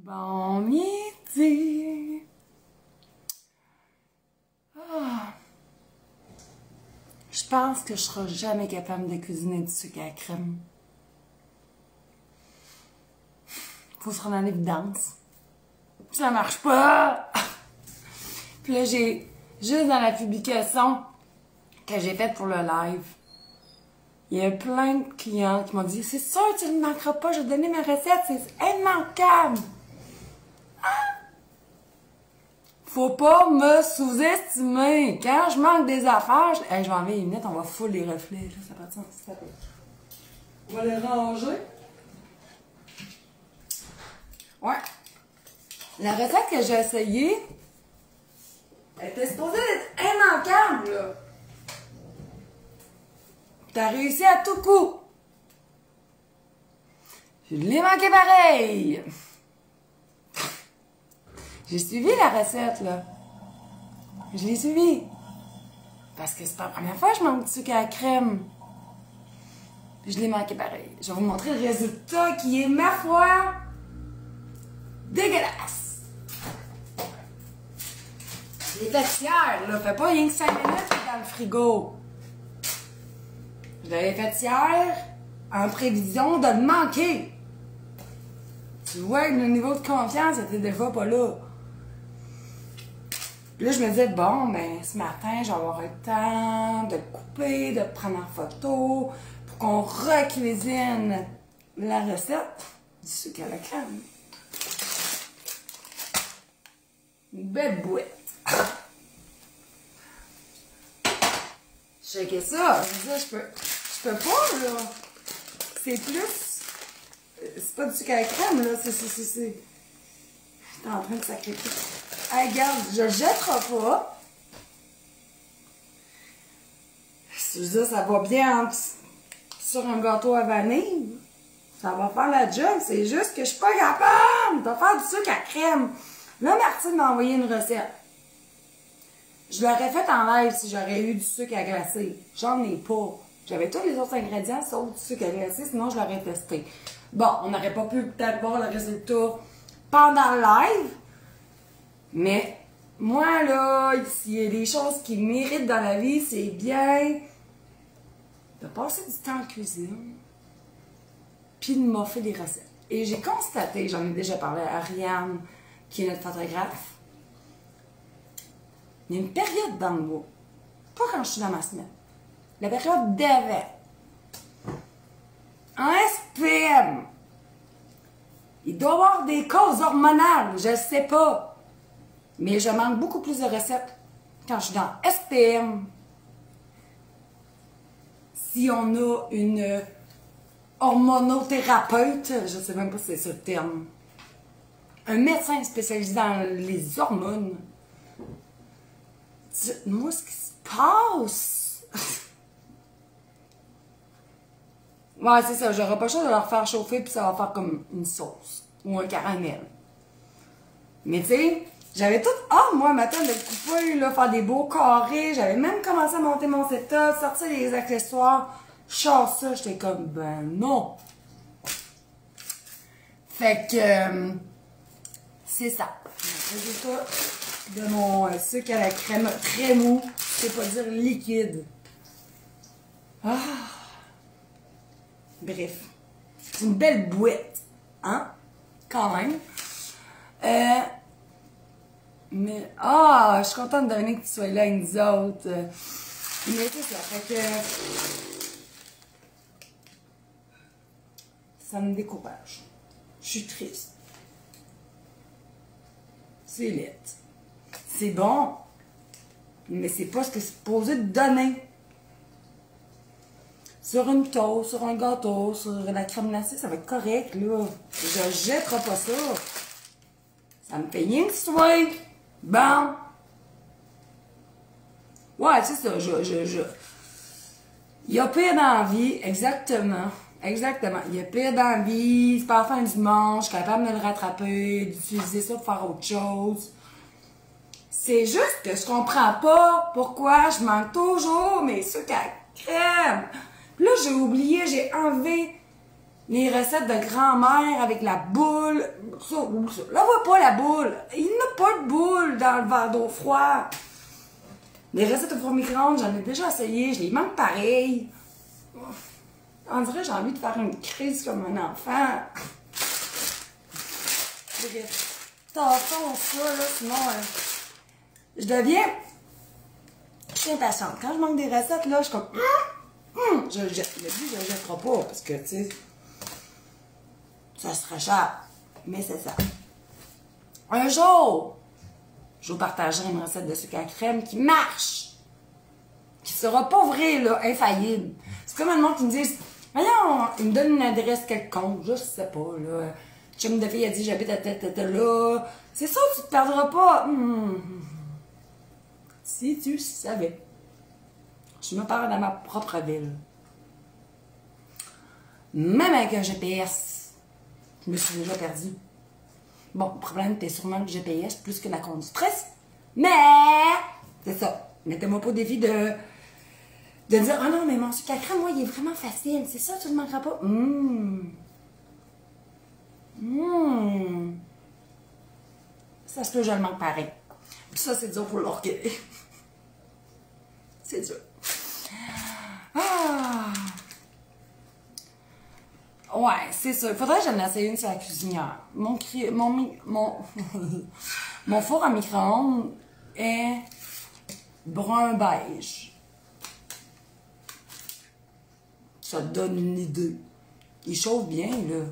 Bon midi! Ah. Je pense que je serai jamais capable de cuisiner du sucre à la crème. Faut se rendre à l'évidence. Ça marche pas! Puis là, j'ai juste dans la publication que j'ai faite pour le live, il y a plein de clients qui m'ont dit « C'est sûr, tu ne manqueras pas, je vais te donner ma recette, c'est immanquable! » Faut pas me sous-estimer. Quand je manque des affaires, je vais enlever les lunettes, on va full les reflets. Là, ça part de ça. On va les ranger. Ouais. La recette que j'ai essayée, elle était supposée être immanquable, là. T'as réussi à tout coup. Je l'ai manqué pareil. J'ai suivi la recette, là. Je l'ai suivie. Parce que c'est pas la première fois que je manque de sucre à la crème. Puis je l'ai manqué pareil. Je vais vous montrer le résultat qui est, ma foi, dégueulasse. Je l'ai fait hier, là. Fait pas rien que 5 minutes dans le frigo. Je l'avais fait hier en prévision de le manquer. Tu vois que le niveau de confiance était des fois pas là. Puis là, je me disais, bon, ben, ce matin, je vais avoir le temps de le couper, de le prendre en photo, pour qu'on recuisine la recette du sucre à la crème. Une belle bouette. Checker ça. Je veux dire, je peux pas, là. C'est plus. C'est pas du sucre à la crème, là. C'est. T'es en train de sacrer tout. Hey, regarde, je le jetterai pas. Je veux dire, ça va bien sur un gâteau à vanille. Ça va faire la job. C'est juste que je suis pas capable de faire du sucre à crème. Là, Martine m'a envoyé une recette. Je l'aurais faite en live si j'aurais eu du sucre à glacer. J'en ai pas. J'avais tous les autres ingrédients sauf du sucre à glacer, sinon je l'aurais testé. Bon, on n'aurait pas pu peut-être voir le résultat pendant le live. Mais moi, là, s'il y a des choses qui méritent dans la vie, c'est bien de passer du temps en cuisine puis de m'offrir des recettes. Et j'ai constaté, j'en ai déjà parlé à Ariane, qui est notre photographe, il y a une période dans le mois, pas quand je suis dans ma semaine, la période d'avant, en SPM, il doit y avoir des causes hormonales, je ne sais pas. Mais je manque beaucoup plus de recettes quand je suis dans SPM. Si on a une hormonothérapeute, je ne sais même pas si c'est ça le terme, un médecin spécialisé dans les hormones, dites-moi ce qui se passe. Ouais, c'est ça, j'aurai pas le choix de leur faire chauffer puis ça va faire comme une sauce ou un caramel. Mais tu sais, j'avais tout moi, matin, de le couper, là, faire des beaux carrés. J'avais même commencé à monter mon setup, sortir les accessoires. Je sors ça, j'étais comme, ben non. Fait que, c'est ça. Le résultat de mon sucre à la crème très mou, c'est pas dire liquide. Ah. Bref. C'est une belle bouette. Hein? Quand même. Mais, je suis contente de venir que tu sois là avec nous autres. Mais c'est ça, fait que ça me décourage. Je suis triste. C'est laid. C'est bon, mais c'est pas ce que c'est supposé de donner. Sur une toast, sur un gâteau, sur la crème glacée, ça va être correct, là. Je jetterai pas ça. Ça me fait rien que ce soit. Bon. Ouais, c'est ça, il y a pire dans la vie, exactement. Exactement. Il y a pire dans la vie, c'est pas la fin du monde, je suis capable de le rattraper, d'utiliser ça pour faire autre chose. C'est juste que je comprends pas pourquoi je manque toujours mes sucres à crème. Puis là, j'ai oublié, j'ai enlevé Les recettes de grand-mère avec la boule. Ça, où ça? Là, on voit pas la boule. Il n'y a pas de boule dans le verre d'eau froid. Les recettes au four micro-ondes, j'en ai déjà essayé. Je les manque pareil. On dirait que j'ai envie de faire une crise comme un enfant. Tassons ça, là, sinon, je deviens... Je suis impatiente. Quand je manque des recettes, là, je suis comme... Je le jette. Le but, je le jetterai pas, parce que, tu sais, ça serait cher. Mais c'est ça. Un jour, je vous partagerai une recette de sucre à crème qui marche. Qui sera pas vrai, là, infaillible. C'est comme un monde qui me dit, voyons, il me donne une adresse quelconque, je sais pas, là. Chum de fille a dit, j'habite à là. C'est ça, tu te perdras pas. Si tu savais. Je me perds dans ma propre ville. Même avec un GPS, je me suis déjà perdue. Bon, le problème, c'était sûrement le GPS plus que la conductrice. Mais, c'est ça. Mettez-moi pas au défi de dire, ah non, mais mon sucre à crème, moi, il est vraiment facile. C'est ça, tu ne manqueras pas. Ça se peut, je le manque pareil. Puis ça, c'est dur pour l'orgueil. C'est dur. Ah! Ouais, c'est ça. Il faudrait que j'en essaye une sur la cuisinière. Mon four à micro-ondes est brun beige. Ça te donne une idée. Il chauffe bien, là.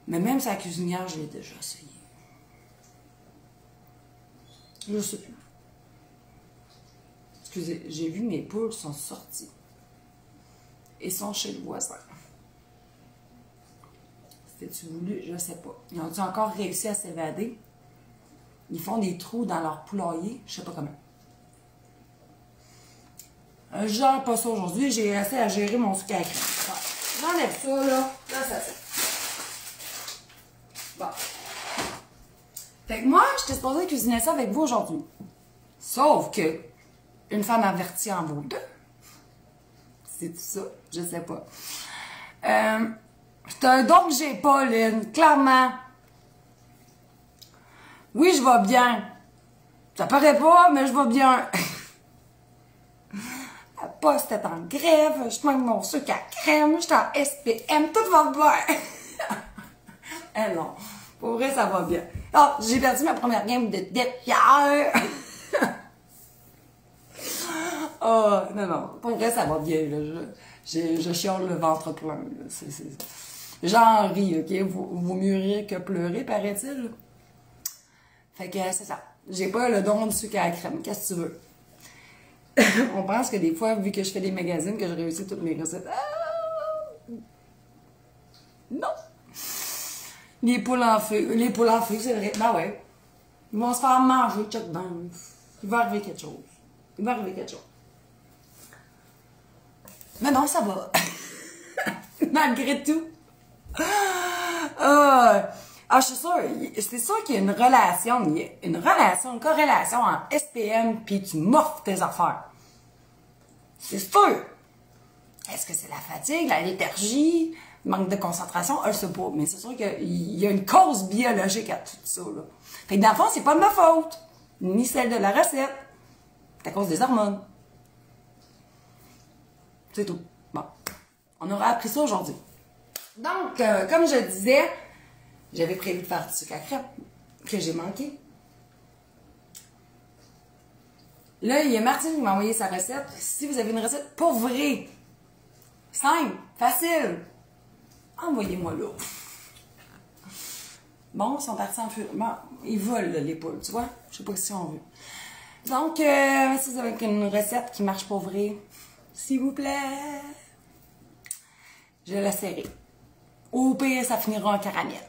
Mais même sa cuisinière, je l'ai déjà essayé. Je sais plus. Excusez, j'ai vu mes poules sont sorties. Et sont chez le voisin. C'était-tu voulu? Je sais pas. Ils ont-ils encore réussi à s'évader? Ils font des trous dans leur poulailler. Je sais pas comment. Je gère pas ça aujourd'hui. J'ai assez à gérer mon sucre à crème. J'enlève ça, là. Là, ça fait. Bon. Fait que moi, j'étais supposée cuisiner ça avec vous aujourd'hui. Sauf que une femme avertie en vaut deux. C'est tout ça? Je sais pas. C'est un don que j'ai pas, Lynn. Clairement. Oui, je vais bien. Ça paraît pas, mais je vais bien. La poste est en grève. Je manque mon sucre à crème. Je suis en SPM. Tout va bien. Eh non. Pour vrai, ça va bien. Oh, j'ai perdu ma première game de dette hier. Oh, non. Pour vrai, ça va bien, là. Je chiale le ventre plein, là. J'en ris, OK? Vaut mieux rire que pleurer, paraît-il. Fait que c'est ça. J'ai pas le don du sucre à la crème. Qu'est-ce que tu veux? On pense que des fois, vu que je fais des magazines, que je réussis toutes mes recettes. Ah! Non! Les poules en feu, c'est vrai. Ben ouais. Ils vont se faire manger, check down. Il va arriver quelque chose. Mais non, ça va. Malgré tout. Je suis sûre, c'est sûr qu'il y a une corrélation entre SPM puis tu morphes tes affaires. C'est sûr. Est-ce que c'est la fatigue, la léthargie, le manque de concentration? Je sais pas, mais c'est sûr qu'il y a une cause biologique à tout ça, là. Fait que dans le fond, c'est pas de ma faute, ni celle de la recette. C'est à cause des hormones. C'est tout. Bon. On aura appris ça aujourd'hui. Donc, comme je disais, j'avais prévu de faire du sucre à crème, que j'ai manqué. Là, il y a Martine qui m'a envoyé sa recette. Si vous avez une recette pour vrai, simple, facile, envoyez-moi là. Bon, ils sont partis en furie. Bon, ils volent, là, les poules, tu vois? Je sais pas si on veut. Donc, si vous avez une recette qui marche pour vrai, s'il vous plaît, je la serrai. Au pire, ça finira en caramel.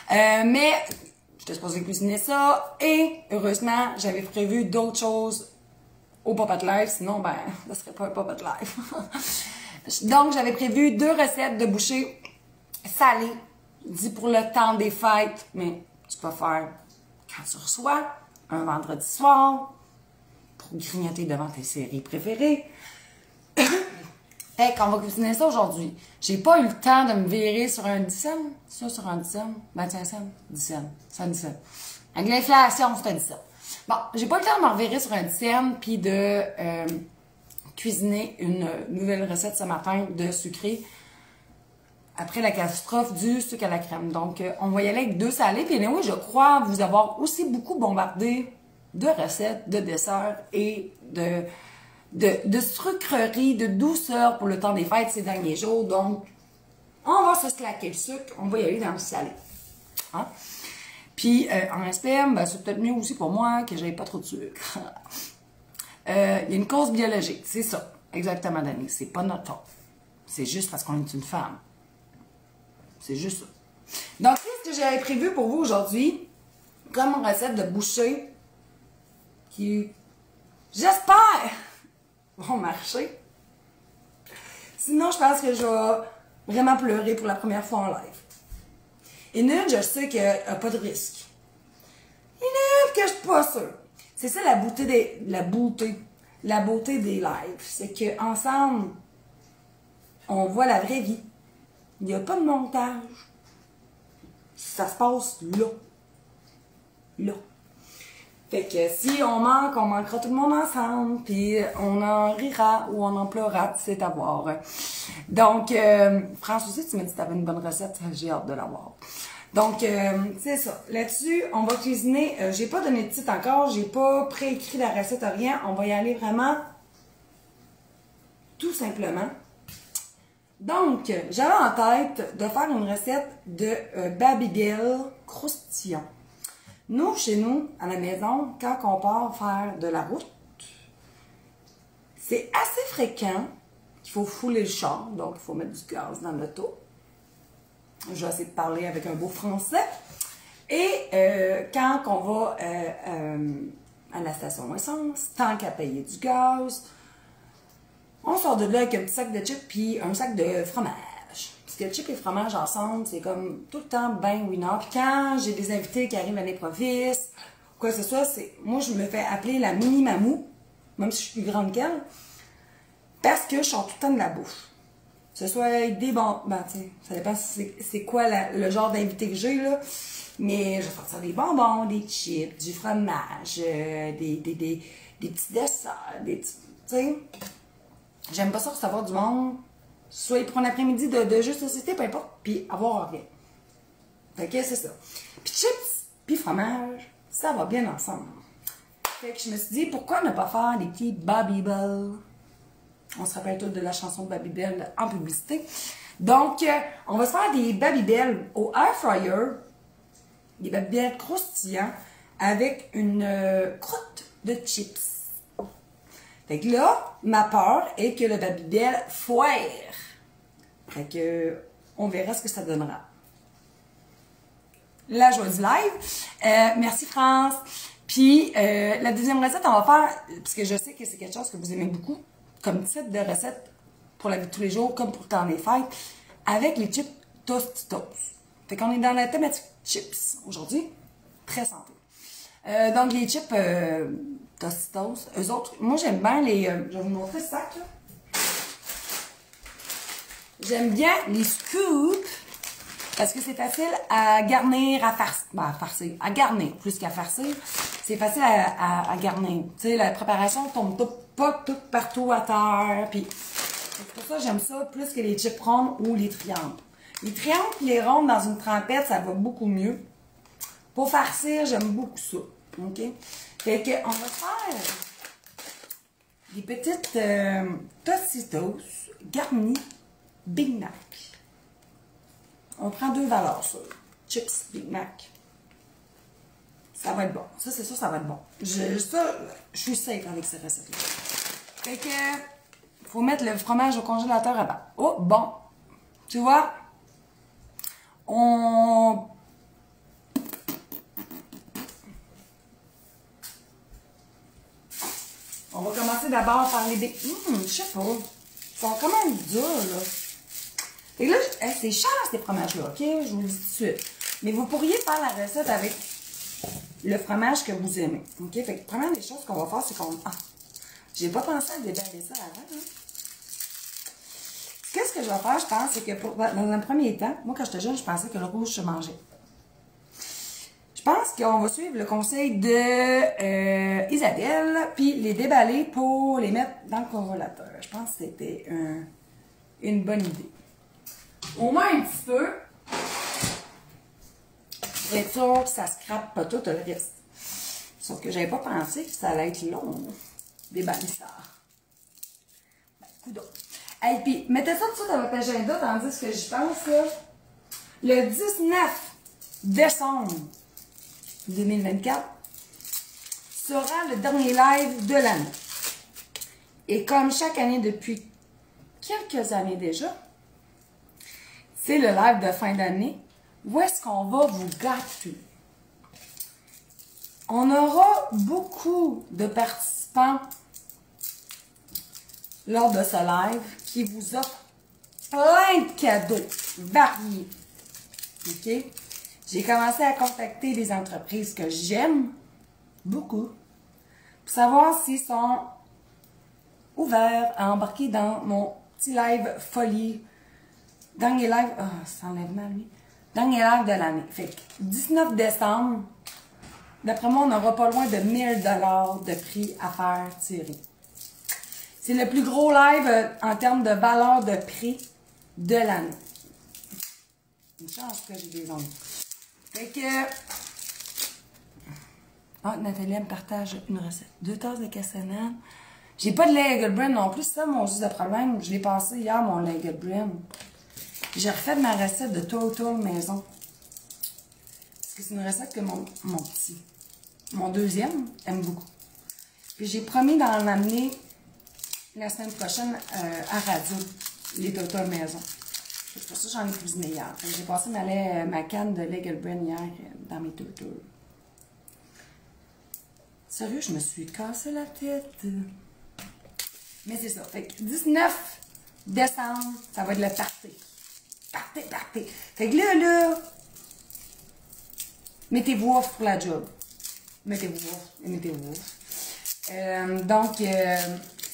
Mais, j'étais supposée cuisiner ça. Et, heureusement, j'avais prévu d'autres choses au Pop-Up Live. Sinon, ben, ça serait pas un Pop-Up Live. Donc, j'avais prévu 2 recettes de bouchées salées. Dit pour le temps des fêtes. Mais, tu peux faire quand tu reçois, un vendredi soir, pour grignoter devant tes séries préférées. Fait qu'on va cuisiner ça aujourd'hui. J'ai pas eu le temps de me virer sur un 10 cents. Ça, sur un 10 cents? 25 cents? 10 cents. C'est un 10 cents. Avec l'inflation, c'est un 10 cents. Bon, j'ai pas eu le temps de me revirer sur un 10 cents puis de cuisiner une nouvelle recette ce matin de sucré après la catastrophe du sucre à la crème. Donc, on va y aller avec 2 salés. Puis oui, je crois vous avoir aussi beaucoup bombardé de recettes, de desserts et de sucreries, de douceur pour le temps des fêtes ces derniers jours. Donc, on va se slacker le sucre. On va y aller dans le salé. Hein? Puis, en SPM, ben, c'est peut-être mieux aussi pour moi que j'aie pas trop de sucre. Il y a une cause biologique. C'est ça. Exactement, Dani. C'est pas notre faute. C'est juste parce qu'on est une femme. C'est juste ça. Donc, qu'est-ce que j'avais prévu pour vous aujourd'hui comme recette de bouchée qui, j'espère, vont marcher. Sinon, je pense que je vais vraiment pleurer pour la première fois en live. Et une, je sais qu'il n'y a pas de risque. Et une que je suis pas sûre. C'est ça la beauté des lives. C'est qu'ensemble, on voit la vraie vie. Il n'y a pas de montage. Ça se passe là. Là. Fait que si on manque, on manquera tout le monde ensemble, puis on en rira ou on en pleurera, c'est à voir. Donc, France aussi, tu m'as dit que tu avais une bonne recette, j'ai hâte de la voir. Donc, c'est ça. Là-dessus, on va cuisiner, j'ai pas donné de titre encore, j'ai pas préécrit la recette, rien. On va y aller vraiment tout simplement. Donc, j'avais en tête de faire une recette de Babybel croustillant. Nous, chez nous, à la maison, quand on part faire de la route, c'est assez fréquent qu'il faut fouler le char, donc il faut mettre du gaz dans l'auto. Je vais essayer de parler avec un beau français. Et quand on va à la station essence, tant qu'à payer du gaz, on sort de là avec un petit sac de chips puis un sac de fromage. Parce que chips et fromage ensemble, c'est comme tout le temps ben winner. Puis quand j'ai des invités qui arrivent à l'improviste, quoi que ce soit, moi je me fais appeler la mini mamou, même si je suis plus grande qu'elle, parce que je sors tout le temps de la bouffe. Que ce soit des bonbons, ben tu sais, ça dépend c'est quoi le genre d'invité que j'ai là. Mais je vais sortir des bonbons, des chips, du fromage, des petits desserts, des petits, tu sais. J'aime pas ça recevoir du monde, soit pour un après-midi de juste société, peu importe, puis avoir rien. Fait que c'est ça. Puis chips, puis fromage, ça va bien ensemble. Fait que je me suis dit, pourquoi ne pas faire des petits Babybel? On se rappelle tous de la chanson de Babybel en publicité. Donc, on va se faire des Babybel au air fryer, des Babybel croustillants, avec une croûte de chips. Fait que là, ma peur est que le Babybel foire. Fait que, on verra ce que ça donnera. La joie du live. Merci France. Puis, la deuxième recette, on va faire, parce que je sais que c'est quelque chose que vous aimez beaucoup, comme type de recette pour la vie de tous les jours, comme pour le temps des fêtes, avec les chips Tostitos. Fait qu'on est dans la thématique chips aujourd'hui. Très santé. Donc, les chips Tostitos, eux autres, moi j'aime bien les... je vais vous montrer ce sac là. J'aime bien les scoops parce que c'est facile à garnir, à farcir, à garnir plus qu'à farcir. C'est facile à garnir. Tu sais, la préparation tombe pas tout partout à terre. Puis c'est pour ça que j'aime ça plus que les chips rondes ou les triangles. Les triangles et les rondes dans une trempette, ça va beaucoup mieux. Pour farcir, j'aime beaucoup ça. OK? Fait que on va faire des petites Tostitos garnies Big Mac. On prend 2 valeurs sur chips Big Mac. Ça va être bon. Ça, c'est sûr, ça va être bon. Je suis safe avec ces recettes-là. Fait que, faut mettre le fromage au congélateur avant. Oh, bon. Tu vois, on va commencer d'abord par les big... je sais pas. Ils sont quand même durs, là. Et là, c'est cher, ces fromages-là, OK? Je vous le dis tout de suite. Mais vous pourriez faire la recette avec le fromage que vous aimez. OK? Fait que, première des choses qu'on va faire, c'est qu'on... j'ai pas pensé à déballer ça avant, hein? Qu'est-ce que je vais faire, je pense, c'est que dans un premier temps, moi, quand j'étais jeune, je pensais que le rouge se mangeait. Je pense qu'on va suivre le conseil de Isabelle, puis les déballer pour les mettre dans le congélateur. Je pense que c'était une bonne idée. Au moins un petit peu. Pour être sûr que ça scrape pas tout le reste. Sauf que j'avais pas pensé que ça allait être long, déballer ça. Ben, coudonc. Et puis, mettez ça tout dans votre agenda, tandis que j'y pense, là. Le 19 décembre 2024 sera le dernier live de l'année. Et comme chaque année depuis quelques années déjà, c'est le live de fin d'année où est-ce qu'on va vous gâter. On aura beaucoup de participants lors de ce live qui vous offrent plein de cadeaux variés. OK? J'ai commencé à contacter des entreprises que j'aime beaucoup pour savoir s'ils sont ouverts à embarquer dans mon petit live folie. Dernier live, ça enlève mal, lui. Dernier live de l'année. Fait que 19 décembre, d'après moi, on n'aura pas loin de 1000 $ de prix à faire tirer. C'est le plus gros live en termes de valeur de prix de l'année. Une chance que j'ai des ongles. Fait que... Ah, Nathalie, elle me partage une recette. 2 tasses de cassonade. J'ai pas de lait Eagle Brand non plus. C'est ça mon juste de problème. Je l'ai passé hier, mon lait Eagle Brand. J'ai refait ma recette de Total maison. Parce que c'est une recette que mon petit, mon deuxième, aime beaucoup. Puis j'ai promis d'en amener la semaine prochaine à radio, les Total maison. C'est pour ça que j'en ai cuisiné hier. J'ai passé ma canne de lait Eagle Brand hier dans mes Total. Sérieux, je me suis cassé la tête. Mais c'est ça. Fait que 19 décembre, ça va être le party. Party. Fait que là, mettez-vous off pour la job. Mettez-vous off. Donc,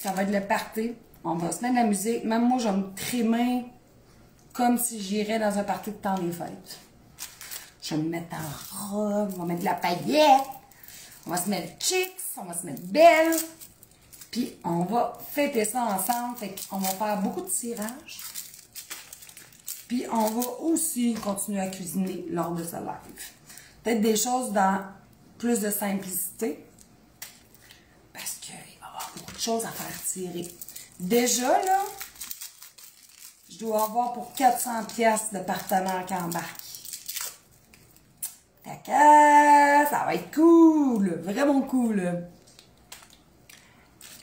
ça va être le party. On va se mettre de la musique. Même moi, je vais me trimer comme si j'irais dans un party de temps des fêtes. Je vais me mettre en robe, on va mettre de la paillette. On va se mettre chicks, on va se mettre belle. Puis, on va fêter ça ensemble. Fait qu'on va faire beaucoup de tirages. Puis, on va aussi continuer à cuisiner lors de ce live. Peut-être des choses dans plus de simplicité. Parce qu'il va y avoir beaucoup de choses à faire tirer. Déjà, là, je dois avoir pour 400 pièces de partenaires qui embarquent. Ça va être cool. Vraiment cool.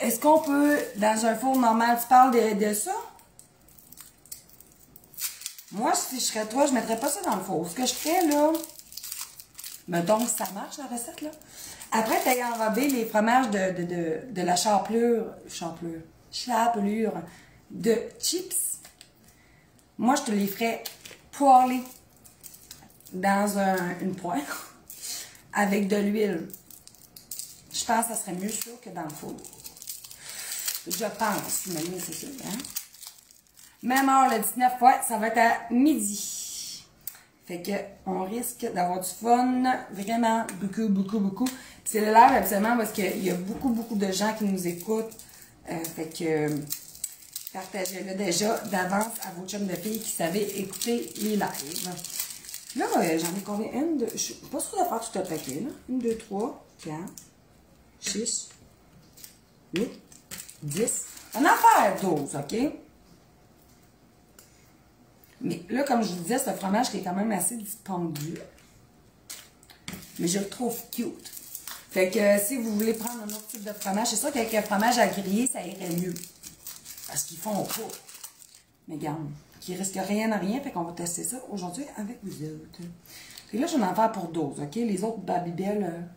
Est-ce qu'on peut, dans un four normal, tu parles de ça? Moi, si je serais toi, je ne mettrais pas ça dans le four. Ce que je ferais, là, mettons que ça marche, la recette, là. Après, tu as enrobé les fromages de la chapelure de chips. Moi, je te les ferais poêler dans une poêle avec de l'huile. Je pense que ça serait mieux ça que dans le four. Je pense, mais c'est sûr, hein? Même heure, le 19, ouais, ça va être à midi. Fait que, on risque d'avoir du fun, vraiment, beaucoup. C'est le live, absolument, parce qu'il y a beaucoup de gens qui nous écoutent. Fait que, partagez-le déjà d'avance à vos chums de filles qui savaient écouter les lives. Là, j'en ai combien? Je suis pas sûre de faire tout le paquet, là. 1, 2, 3, 4, 6, 8, 10. On en fait 12, OK? Mais là, comme je vous disais, c'est un fromage qui est quand même assez dispendieux. Mais je le trouve cute. Fait que si vous voulez prendre un autre type de fromage, c'est sûr qu'avec un fromage à griller, ça irait mieux. Parce qu'ils font pas. Mais regarde, qui risque rien à rien. Fait qu'on va tester ça aujourd'hui avec vous autres. Fait que là, je vais en faire pour 12, OK? Les autres Babybel,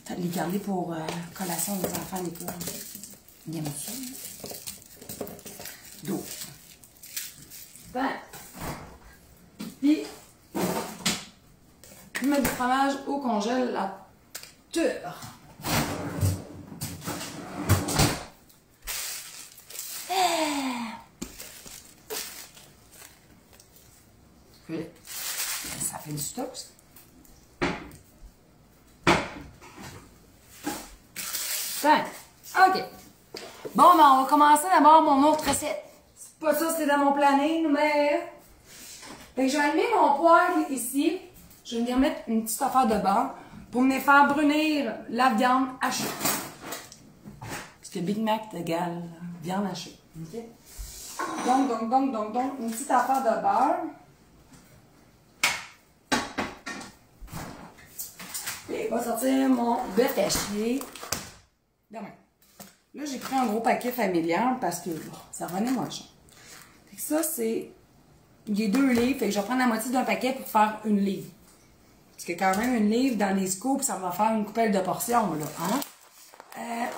peut-être les garder pour collation des enfants à l'école. Ils aiment ça. 12. Ben. Puis, je mets du fromage au congélateur. fait du stock, ça. Tiens, OK. Bon, ben, on va commencer d'abord mon autre recette. C'est pas ça, c'était dans mon planning, mais... Fait que je vais allumer mon poêle ici. Je vais venir mettre une petite affaire de beurre pour me faire brunir la viande hachée. Parce que Big Mac égale viande hachée. OK? Donc, une petite affaire de beurre. Et on va sortir mon bœuf haché. Demain. Là, j'ai pris un gros paquet familial parce que bon, ça revenait moins cher. Fait que ça, c'est... Il y a 2 livres, fait que je vais prendre la moitié d'un paquet pour faire une livre. Parce que quand même, une livre dans les scoops, ça va faire une coupelle de portions, là. Hein?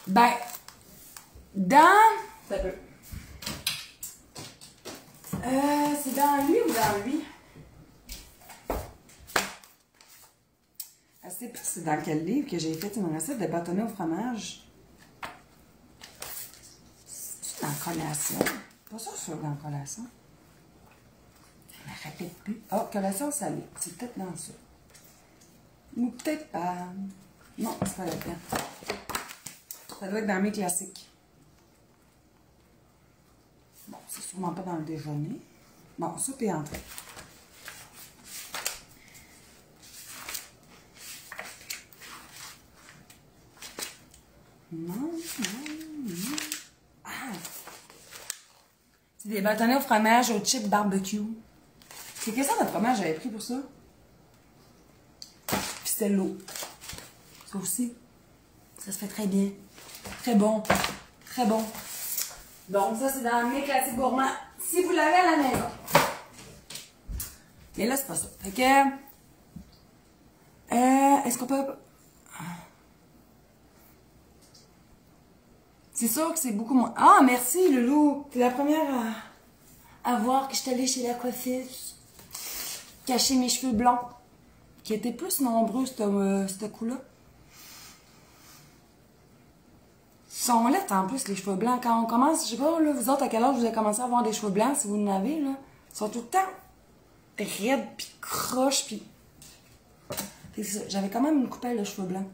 Ben, dans... Ça peut. C'est dans lui ou dans lui? C'est dans quel livre que j'ai fait une recette de bâtonnet au fromage? C'est dans collation? Pas ça, c'est dans collation. Je me rappelle plus. Oh, collation salée. C'est peut-être dans ça. Ou peut-être pas. Non, c'est pas là-dedans. Ça doit être dans mes classiques. Bon, c'est sûrement pas dans le déjeuner. Bon, soupe et entrée. Non. Ah! C'est des bâtonnets au fromage au chip barbecue. C'est quel sorte de fromage j'avais pris pour ça? Puis c'était l'eau. Ça aussi, ça se fait très bien. Très bon. Très bon. Donc ça, c'est dans mes classiques gourmands. Si vous l'avez à la maison. Mais là, c'est pas ça. Fait que... est-ce qu'on peut... C'est sûr que c'est beaucoup moins... Ah, merci, Loulou. T'es la première à voir que je suis allée chez la coiffeuse. Cacher mes cheveux blancs. Qui étaient plus nombreux, ce coup-là. Ils sont laids, en plus, les cheveux blancs. Quand on commence, je sais pas, là, vous autres, à quel âge vous avez commencé à avoir des cheveux blancs, si vous en avez, là. Ils sont tout le temps raides, puis croches, puis... J'avais quand même une coupelle de cheveux blancs.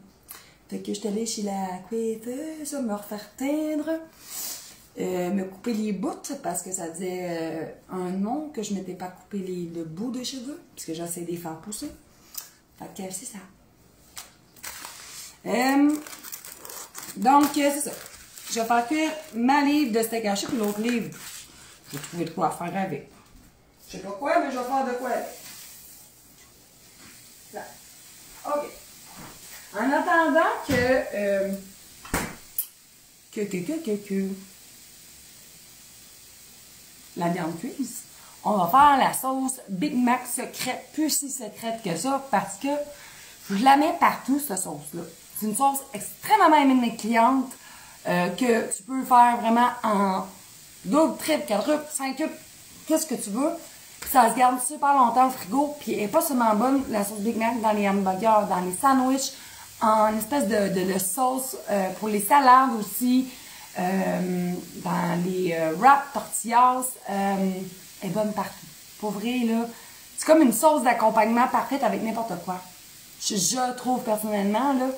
Fait que je suis allée chez la coiffeuse, me refaire teindre, me couper les bouts, parce que ça faisait un an que je m'étais pas coupé le bout de cheveux, parce que j'essaie de les faire pousser. Fait que c'est ça. Donc, c'est ça. Je vais faire cuire ma livre de steak haché, puis l'autre livre, je vais trouver de quoi faire avec. Je sais pas quoi, mais je vais faire de quoi avec. Là. OK. En attendant que la viande cuise, on va faire la sauce Big Mac secrète, plus si secrète que ça, parce que je la mets partout, cette sauce-là. C'est une sauce extrêmement aimée de mes clientes, que tu peux faire vraiment en double, triple, quadruple, 5 cubes, qu'est-ce que tu veux. Ça se garde super longtemps au frigo, puis elle n'est pas seulement bonne, la sauce Big Mac, dans les hamburgers, dans les sandwichs, en espèce de sauce pour les salades aussi, dans les wraps, tortillas, elle est bonne partout. Pour vrai, là, c'est comme une sauce d'accompagnement parfaite avec n'importe quoi. Je trouve personnellement, là.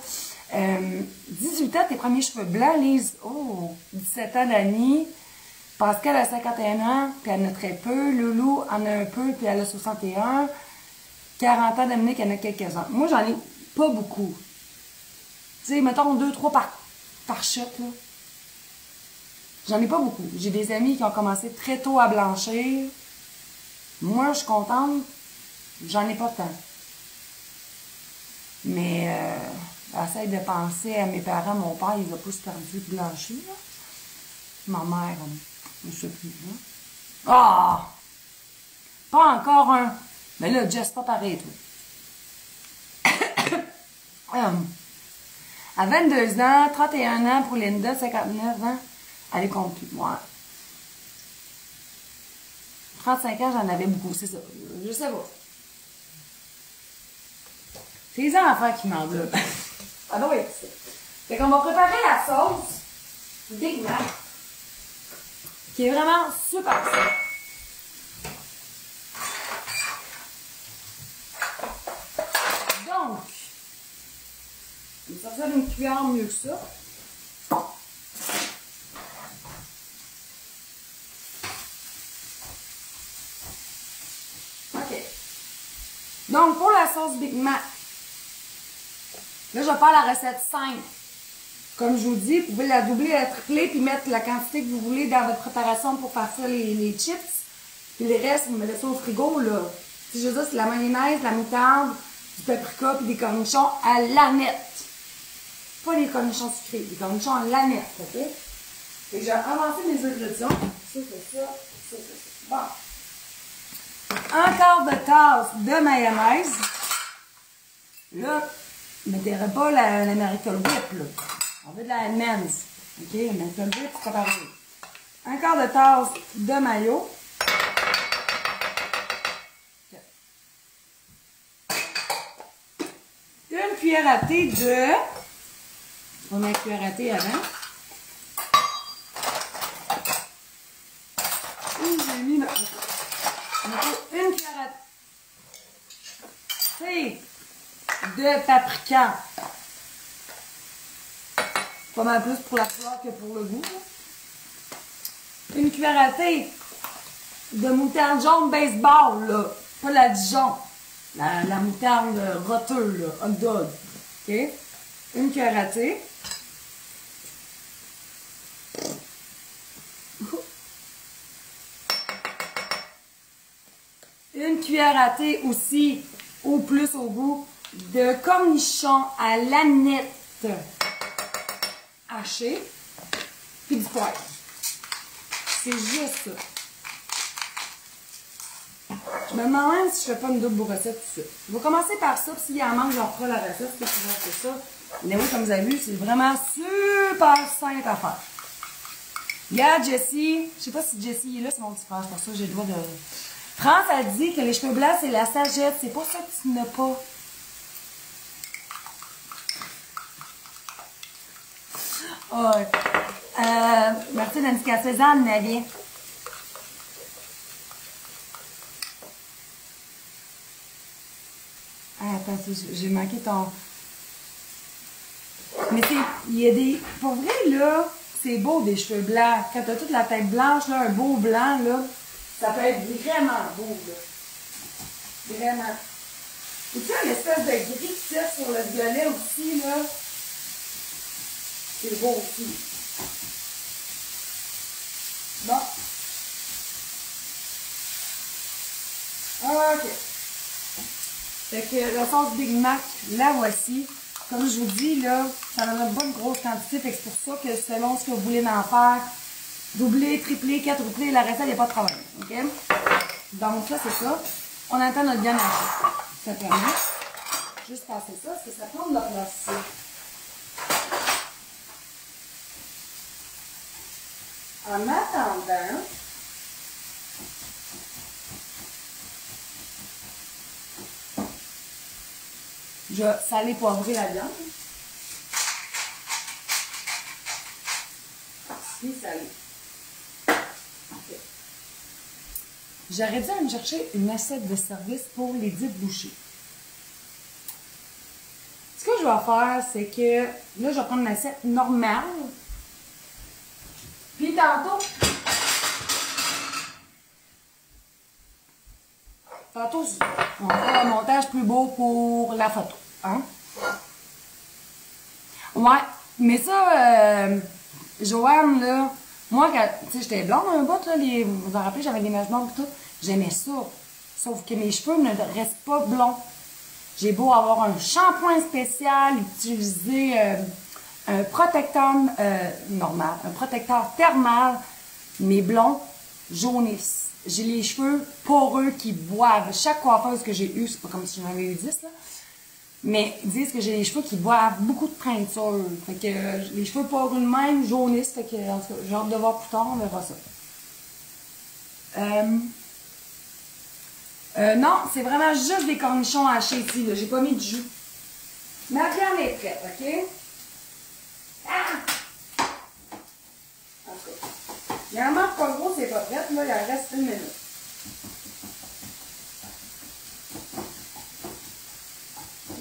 18 ans, tes premiers cheveux blancs, Lise. Oh, 17 ans d'Annie. Pascal a 51 ans, puis elle en a très peu. Loulou en a un peu, puis elle a 61. 40 ans, Dominique en a quelques-uns. Moi, j'en ai pas beaucoup. Tu sais, mettons 2-3 par shot, là. J'en ai pas beaucoup. J'ai des amis qui ont commencé très tôt à blanchir. Moi, je suis contente. J'en ai pas tant. Mais, j'essaie de penser à mes parents. Mon père, il a pas super perdu de blanchir, là. Ma mère, je sais plus, là. Ah! Pas encore un. Mais là, Jess, pas pareil, toi. À 22 ans, 31 ans pour Linda, 59 ans. Elle est compte plus. Moi. 35 ans, j'en avais beaucoup, c'est ça. Je sais pas. C'est les enfants qui m'enveloppent. Ça doit être ça. Fait qu'on va préparer la sauce Big Mac, qui est vraiment super simple. besoin d'une cuillère mieux que ça. OK. Donc, pour la sauce Big Mac, là, je vais faire la recette simple. Comme je vous dis, vous pouvez la doubler, la tripler, puis mettre la quantité que vous voulez dans votre préparation pour faire ça, les chips. Puis les restes, vous mettez ça au frigo, là. Si je veux dire, c'est la mayonnaise, la moutarde, du paprika, puis des cornichons à l'aneth. Pas les cornichons sucrés, des cornichons à l'aneth, OK? Et j'ai avancé mes ingrédients. Ça, c'est ça, ça, c'est ça. Bon. Un quart de tasse de mayonnaise. Là, mettez pas l'American Whip, là. On veut de la Men's. OK? L'American Whip, c'est pas pareil. Un quart de tasse de mayo. Une cuillère à thé de... On met une cuillère à thé avant. J'ai mis une cuillère à thé de paprika. Pas mal plus pour la couleur que pour le goût. Une cuillère à thé de moutarde jaune baseball, là. Pas la Dijon. La moutarde roteux, là. Hot dog. OK? Une cuillère à thé. Une cuillère à thé aussi, au plus au goût, de cornichons à l'aneth haché, puis du poivre. C'est juste ça. Je me demande même si je fais pas une double recette tout ça. Je vais commencer par ça, puis s'il y en manque, j'en ferai la recette, puis je vais faire ça. Mais oui, comme vous avez vu, c'est vraiment super simple à faire. Regarde, Jessie, je sais pas si Jessie est là, c'est mon petit frère, pour ça j'ai le droit de... France a dit que les cheveux blancs, c'est la sagesse, c'est pour ça que tu n'as pas. Oh, merci d'indication, Suzanne, Nadia. Ah, attends, j'ai manqué ton... Mais c'est... Il y a des... Pour vrai, là, c'est beau des cheveux blancs. Quand t'as toute la tête blanche, là, un beau blanc, là, ça peut être vraiment beau, là. Vraiment. Et tu sais, l'espèce de gris qui tire sur le violet aussi, là, c'est beau aussi. Bon. OK. Fait que la sauce Big Mac, la voici. Comme je vous dis, là, ça en a pas une grosse quantité. Fait que c'est pour ça que selon ce que vous voulez en faire, doubler, tripler, quadrupler, la recette, il n'y a pas de problème. OK? Donc, ça, c'est ça. On attend notre viande hachée. Ça permet. Juste passer ça, parce que ça prend de la place. En attendant, je vais saler, poivrer la viande. Si, salé. Okay. J'aurais dû aller me chercher une assiette de service pour les 10 bouchées. Ce que je vais faire, c'est que là, je vais prendre une assiette normale. Puis tantôt, on fera un montage plus beau pour la photo. Hein? Ouais, mais ça, Joanne, là, moi, tu sais, j'étais blonde un bout, là, vous vous en rappelez, j'avais des mèches blondes et tout. J'aimais ça. Sauf que mes cheveux ne restent pas blonds. J'ai beau avoir un shampoing spécial, utiliser un protecteur normal, un protecteur thermal, mes blonds jaunissent. J'ai les cheveux poreux qui boivent. Chaque coiffeuse que j'ai eue, c'est pas comme si j'en avais eu 10, là, mais ils disent que j'ai les cheveux qui boivent beaucoup de teinture. Fait que les cheveux poreux de même jaunissent. Fait que, en tout cas, j'ai hâte de voir plus tard, on verra ça. Non, c'est vraiment juste des cornichons hachés ici. J'ai pas mis de jus. Ma viande est prête, OK? Ah! En tout cas, il en manque pas gros, c'est pas prête. Là, il en reste 1 minute.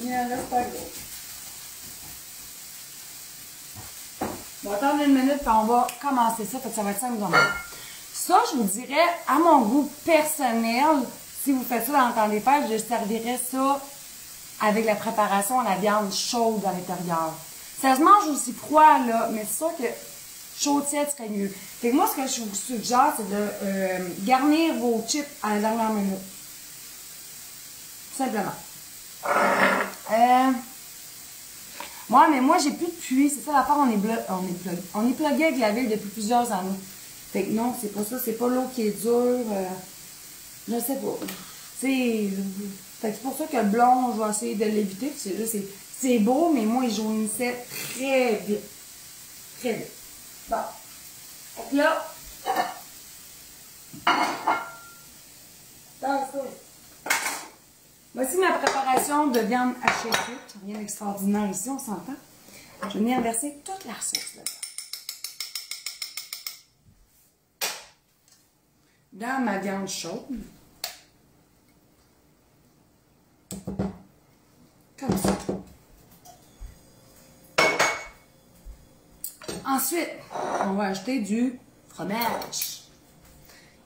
Il en reste pas gros. va attendre une minute, puis on va commencer ça, fait que ça va être simple. Ça, je vous dirais, à mon goût personnel, si vous faites ça dans le temps des fêtes, je servirais ça avec la préparation à la viande chaude à l'intérieur. Ça se mange aussi froid, là, mais c'est sûr que chaud tiède serait mieux. Fait que moi, ce que je vous suggère, c'est de garnir vos chips à la dernière minute. Tout simplement. Ouais, mais moi, j'ai plus de puits. C'est ça l'affaire, on est plugué avec la ville depuis plusieurs années. Fait que non, c'est pas ça. C'est pas l'eau qui est dure. Je sais pas. Fait que c'est pour ça que le blond, je vais essayer de l'éviter. C'est beau, mais moi, il jaunissait très vite. Très vite. Bon. Fait que là, voici ma préparation de viande hachée frite. Rien d'extraordinaire ici, on s'entend. Je vais venir verser toute la sauce là-dedans. Dans ma viande chaude. Comme ça. Ensuite, on va ajouter du fromage.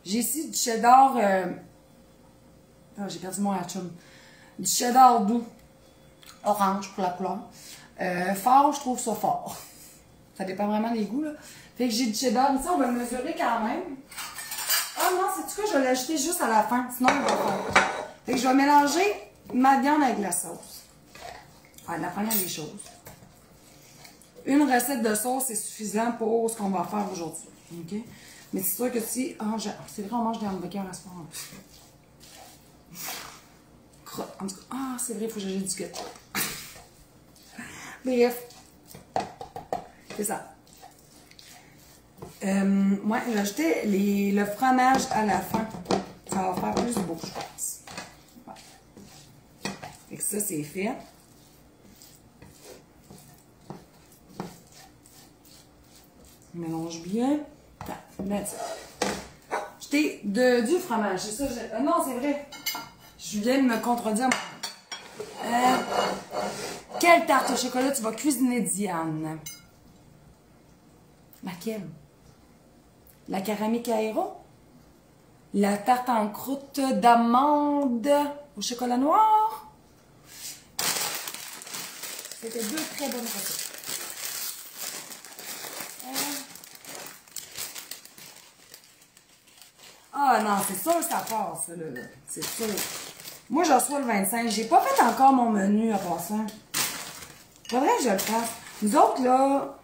J'ai ici du cheddar... j'ai perdu mon hatchum. Du cheddar doux. Orange pour la couleur. Fort, je trouve ça fort. Ça dépend vraiment des goûts, là. Fait que j'ai du cheddar. Ici, on va le mesurer quand même. Ah non, c'est tout cas, je vais l'ajouter juste à la fin. Sinon, il va faire. Fait que je vais mélanger ma viande avec la sauce. Ouais, la première des choses. Une recette de sauce, c'est suffisant pour ce qu'on va faire aujourd'hui. OK? Mais c'est sûr que si... Oh, c'est vrai, on mange des hamburgers à ce moment. En tout cas, ah, c'est vrai, il faut que j'ajoute du ketchup. Bref. C'est ça. Moi, j'ai ajouté le fromage à la fin. Ça va faire plus beau, je pense. Ouais. Fait que ça, c'est fait. On mélange bien. J'étais du fromage. C'est ça. Non, c'est vrai. Je viens de me contredire. Quelle tarte au chocolat tu vas cuisiner, Diane? Laquelle? La Caramica Aero? La tarte en croûte d'amande au chocolat noir? C'était deux très bonnes recettes. Ah non, c'est sûr que ça passe, là. C'est sûr. Moi, je reçois le 25. J'ai pas fait encore mon menu en passant. Faudrait que je le fasse. Nous autres, là,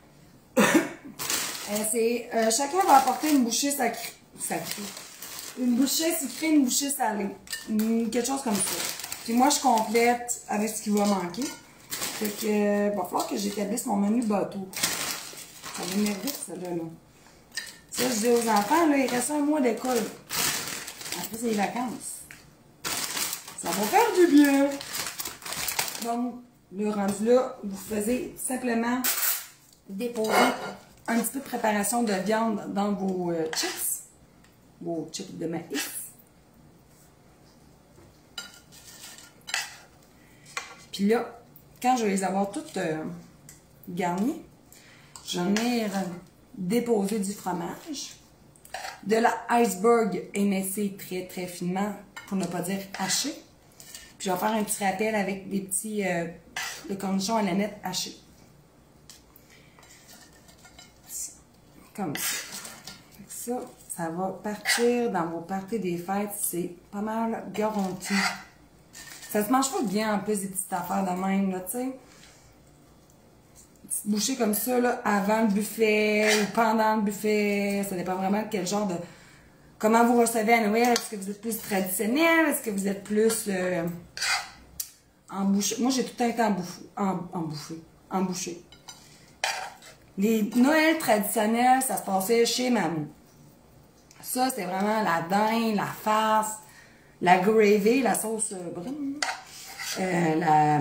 chacun va apporter une bouchée sacrée. Une bouchée sucrée, une bouchée salée. Quelque chose comme ça. Puis moi, je complète avec ce qui va manquer. Fait que, va falloir que j'établisse mon menu bateau. Ça va m'énerver, ça, là. Ça, je dis aux enfants, là, il reste un mois d'école. Après, c'est les vacances. Ça va faire du bien. Donc, le rendu là, vous faisiez simplement déposer un petit peu de préparation de viande dans vos chips de maïs. Puis là, quand je vais les avoir toutes garnies, j'en ai déposé du fromage, de la iceberg émincée très très finement, pour ne pas dire haché. Puis je vais faire un petit rappel avec des petits le cornichon à la nette haché. Comme ça. Ça va partir dans vos parties des fêtes. C'est pas mal garanti. Ça se mange pas bien en plus des petites affaires de même, là, tu sais. Une petite bouchée comme ça, là, avant le buffet ou pendant le buffet. Ça dépend vraiment de quel genre de... Comment vous recevez à Noël. Est-ce que vous êtes plus traditionnel? Est-ce que vous êtes plus en bouchée? Moi, j'ai tout le temps en bouchée. Les Noëls traditionnels, ça se passait chez mamie. Ça, c'est vraiment la dinde, la farce, la gravy, la sauce brune, la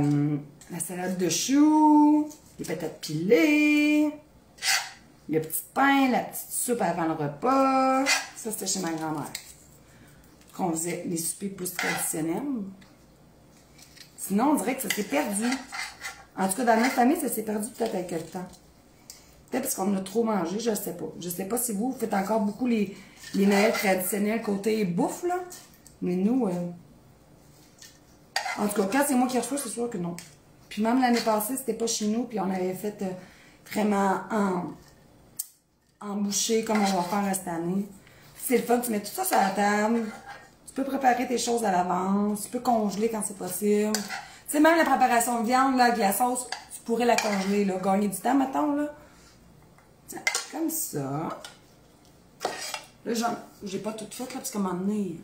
salade de choux, les patates pilées, le petit pain, la petite soupe avant le repas. Ça, c'était chez ma grand-mère. Qu'on faisait les soupers plus traditionnels. Sinon, on dirait que ça s'est perdu. En tout cas, dans notre famille, ça s'est perdu peut-être avec le temps. Peut-être parce qu'on a trop mangé, je sais pas. Je sais pas si vous faites encore beaucoup les Noëls traditionnels côté bouffe, là. Mais nous, en tout cas, quand c'est moi qui reçois, c'est sûr que non. Puis même l'année passée, c'était pas chez nous, puis on avait fait vraiment en bouchée, comme on va faire cette année. C'est le fun, tu mets tout ça sur la table. Tu peux préparer tes choses à l'avance. Tu peux congeler quand c'est possible. Tu sais, même la préparation de viande, là, avec la sauce, tu pourrais la congeler, là. Gagner du temps, mettons, là. Tiens, comme ça. Là, j'ai pas tout fait, là, parce qu'à un moment donné,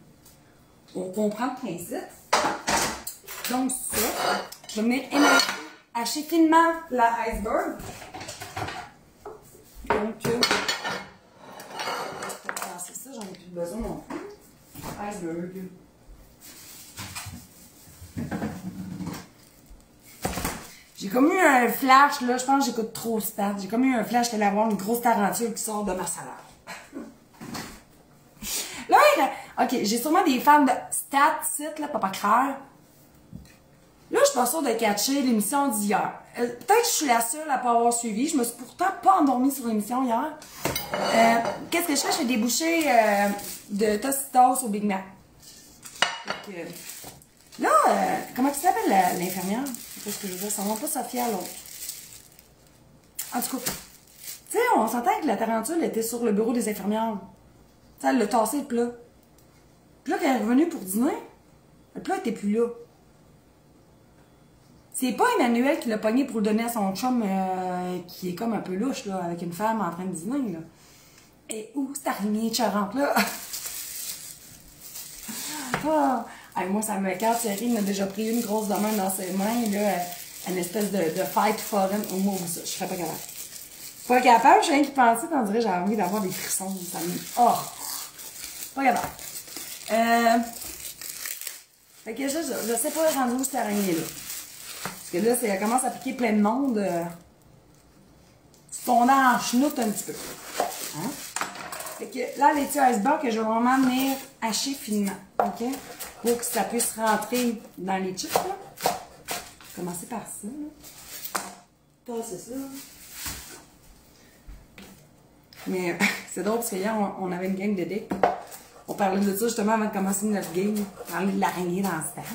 on comprend le principe. Donc, ça, je vais venir hacher finement la iceberg. Donc, c'est ça, j'en ai plus besoin non plus. Iceberg. J'ai comme eu un flash, là, je pense que j'écoute trop Stat. J'ai comme eu un flash qu'elle allait avoir une grosse tarentule qui sort de ma salade. Là, ok, j'ai sûrement des fans de Stat, site, là, Papa Claire. Là, je suis pas sûre de catcher l'émission d'hier. Peut-être que je suis la seule à pas avoir suivi. Je me suis pourtant pas endormie sur l'émission hier. Qu'est-ce que je fais? Je fais des bouchées de Tostitos au Big Mac. Donc, là, comment tu s'appelle l'infirmière? C'est ce que je veux dire. Ça ne va pas Sophia l'autre. En tout cas, tu sais, on s'entend que la tarentule était sur le bureau des infirmières. Tu sais, elle l'a tassé le plat. Puis là, quand elle est revenue pour dîner, le plat était plus là. C'est pas Emmanuel qui l'a pogné pour le donner à son chum qui est comme un peu louche, là, avec une femme en train de dîner, là. Et où cette araignée charante, là? Ah! Hey, moi, ça me carte. Thierry m'a déjà pris une grosse main dans ses mains, là, une espèce de fight foraine. Oh, moi, ça, je serais pas capable. Pas capable, je viens qui pensait, on dirait que j'ai envie d'avoir des frissons. Ça me... Oh! Pas capable. Fait que je sais pas rendu où cette araignée-là. Parce que là, elle commence à piquer plein de monde. Tu tombes en chenoute un petit peu. Hein? Fait que là, les petits icebergs que je vais vraiment venir hacher finement. OK? Pour que ça puisse rentrer dans les chips, là. Je vais commencer par ça, là. Tasser ça. Mais c'est drôle parce qu'hier, on avait une game de deck. On parlait de ça justement avant de commencer notre game. On parlait de l'araignée dans le stade.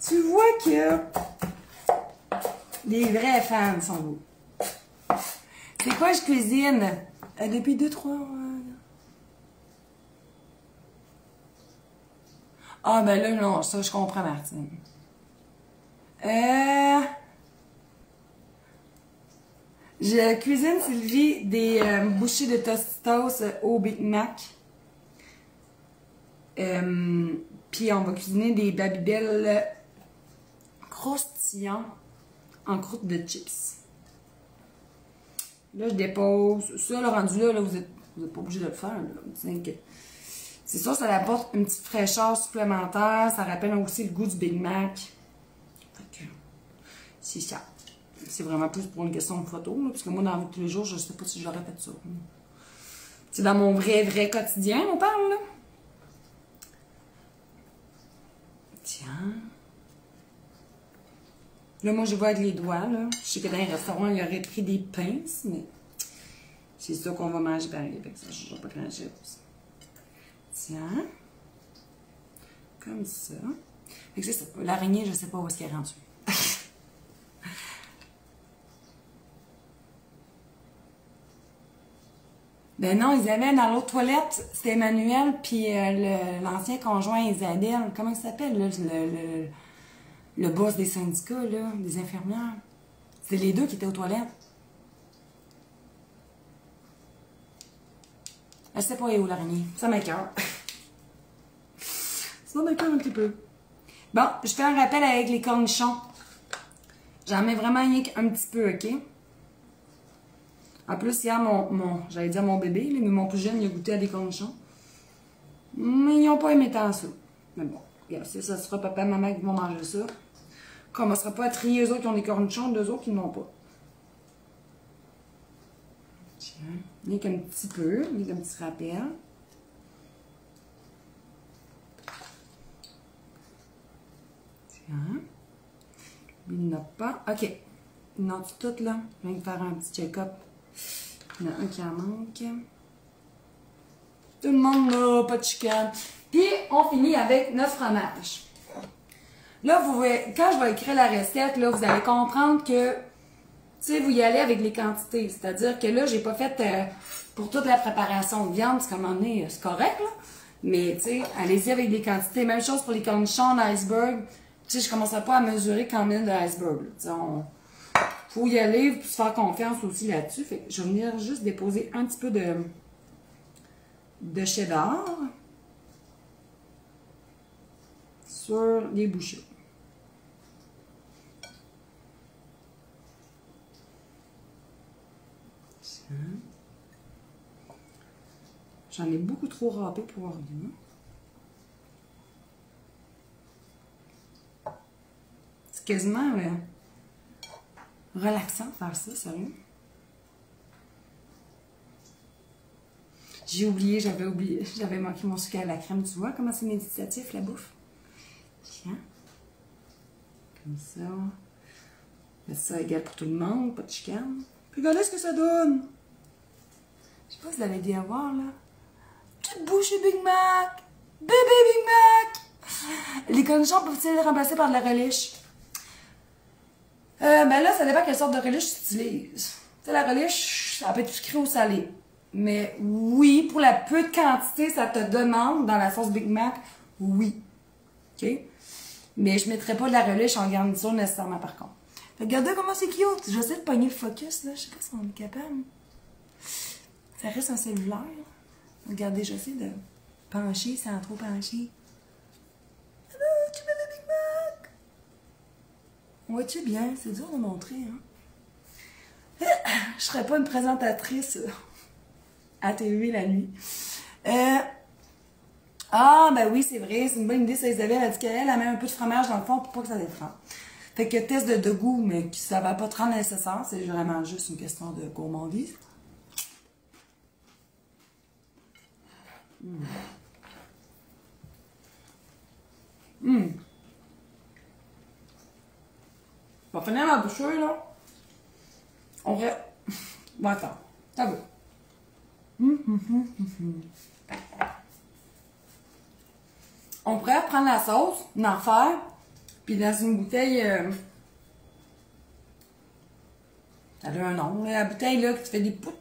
Tu vois que les vrais fans sont beaux. C'est quoi je cuisine? Depuis 2-3 mois. Ah ben là, non, ça je comprends, Martine. Je cuisine, Sylvie, des bouchées de Tostitos au Big Mac. Puis on va cuisiner des Babybel croustillants en croûte de chips. Là, je dépose. Ça, le rendu là, vous êtes pas obligé de le faire. C'est sûr, ça apporte une petite fraîcheur supplémentaire. Ça rappelle aussi le goût du Big Mac. C'est ça. C'est vraiment plus pour une question de photo. Là, parce que moi, dans la vie de tous les jours, je sais pas si j'aurais fait ça. C'est dans mon vrai quotidien, on parle, là. Tiens. Là, moi, je vois avec les doigts, là. Je sais que dans les restaurants, il aurait pris des pinces, mais c'est ça qu'on va manger pareil. Avec ça, je ne pas grand chose. Tiens. Comme ça. Fait que c'est ça. L'araignée, je sais pas où est-ce qu'elle est rendue. Ben non, ils avaient dans l'autre toilette, c'était Emmanuel, puis l'ancien conjoint Isabelle. Comment il s'appelle, là, le boss des syndicats, là, des infirmières. C'était les deux qui étaient aux toilettes. Je sais pas où est l'araignée. Ça m'écoeure. Ça m'écoeure un petit peu. Bon, je fais un rappel avec les cornichons. J'en mets vraiment rien qu'un petit peu, OK? En plus, hier, j'allais dire mon bébé, mais mon plus jeune, il a goûté à des cornichons. Mais ils n'ont pas aimé tant ça. Mais bon, regarde, si ça sera papa et maman qui vont manger ça. Comme on ne sera pas à trier eux autres qui ont des cornichons, deux autres qui n'en ont pas. Tiens, rien qu'un petit peu, rien qu'un petit rappel. Tiens. Il n'a pas. OK. Non, tout là. Je viens de faire un petit check-up. Il y en a un qui en manque. Tout le monde n'a pas de chicane. Puis, on finit avec notre fromage. Là, quand je vais écrire la recette, là, vous allez comprendre que, tu sais, vous y allez avec les quantités. C'est-à-dire que là, j'ai pas fait pour toute la préparation de viande, parce qu'à un moment donné, c'est correct, là. Mais, tu sais, allez-y avec des quantités. Même chose pour les cornichons d'iceberg. Tu sais, je commencerai pas à mesurer combien d'iceberg. Tu sais, faut y aller, puis se faire confiance aussi là-dessus. Fait que je vais venir juste déposer un petit peu de cheddar sur les bouchées. J'en ai beaucoup trop râpé pour rien. C'est quasiment relaxant de faire ça, sérieux. J'avais manqué mon sucre à la crème. Tu vois comment c'est méditatif la bouffe? Tiens. Comme ça. Mettre ça égal pour tout le monde, pas de chicane. Puis regardez ce que ça donne. Je sais pas si vous l'avez dit à voir là. Petite bouchée Big Mac! Bébé Big Mac! Les cornichons peuvent-ils être remplacés par de la relish? Ben là, ça dépend quelle sorte de relish tu utilises. Tu sais, la relish, ça peut être sucré ou salé. Mais oui, pour la peu de quantité, ça te demande dans la sauce Big Mac, oui. OK? Mais je ne mettrais pas de la relish en garniture nécessairement par contre. Regardez comment c'est cute! J'essaie de pogner le focus, là. Je sais pas si on est capable. Ça reste un cellulaire. Regardez, j'essaie de pencher sans trop pencher. Ah, tu veux le Big Mac? On voit-tu bien? C'est dur de montrer, hein? Je serais pas une présentatrice à TV la nuit. Ah, ben oui, c'est vrai, c'est une bonne idée, ça, Isabelle a dit qu'elle met un peu de fromage dans le fond pour pas que ça détrempe. Fait que test de goût, mais ça va pas te rendre nécessaire, c'est vraiment juste une question de gourmandise. On va finir ma bouchée, là. On va... Bon, attends. Ça va. On pourrait prendre la sauce, en faire, puis dans une bouteille... Ça a un nom, là, la bouteille, là, que tu fais des pout.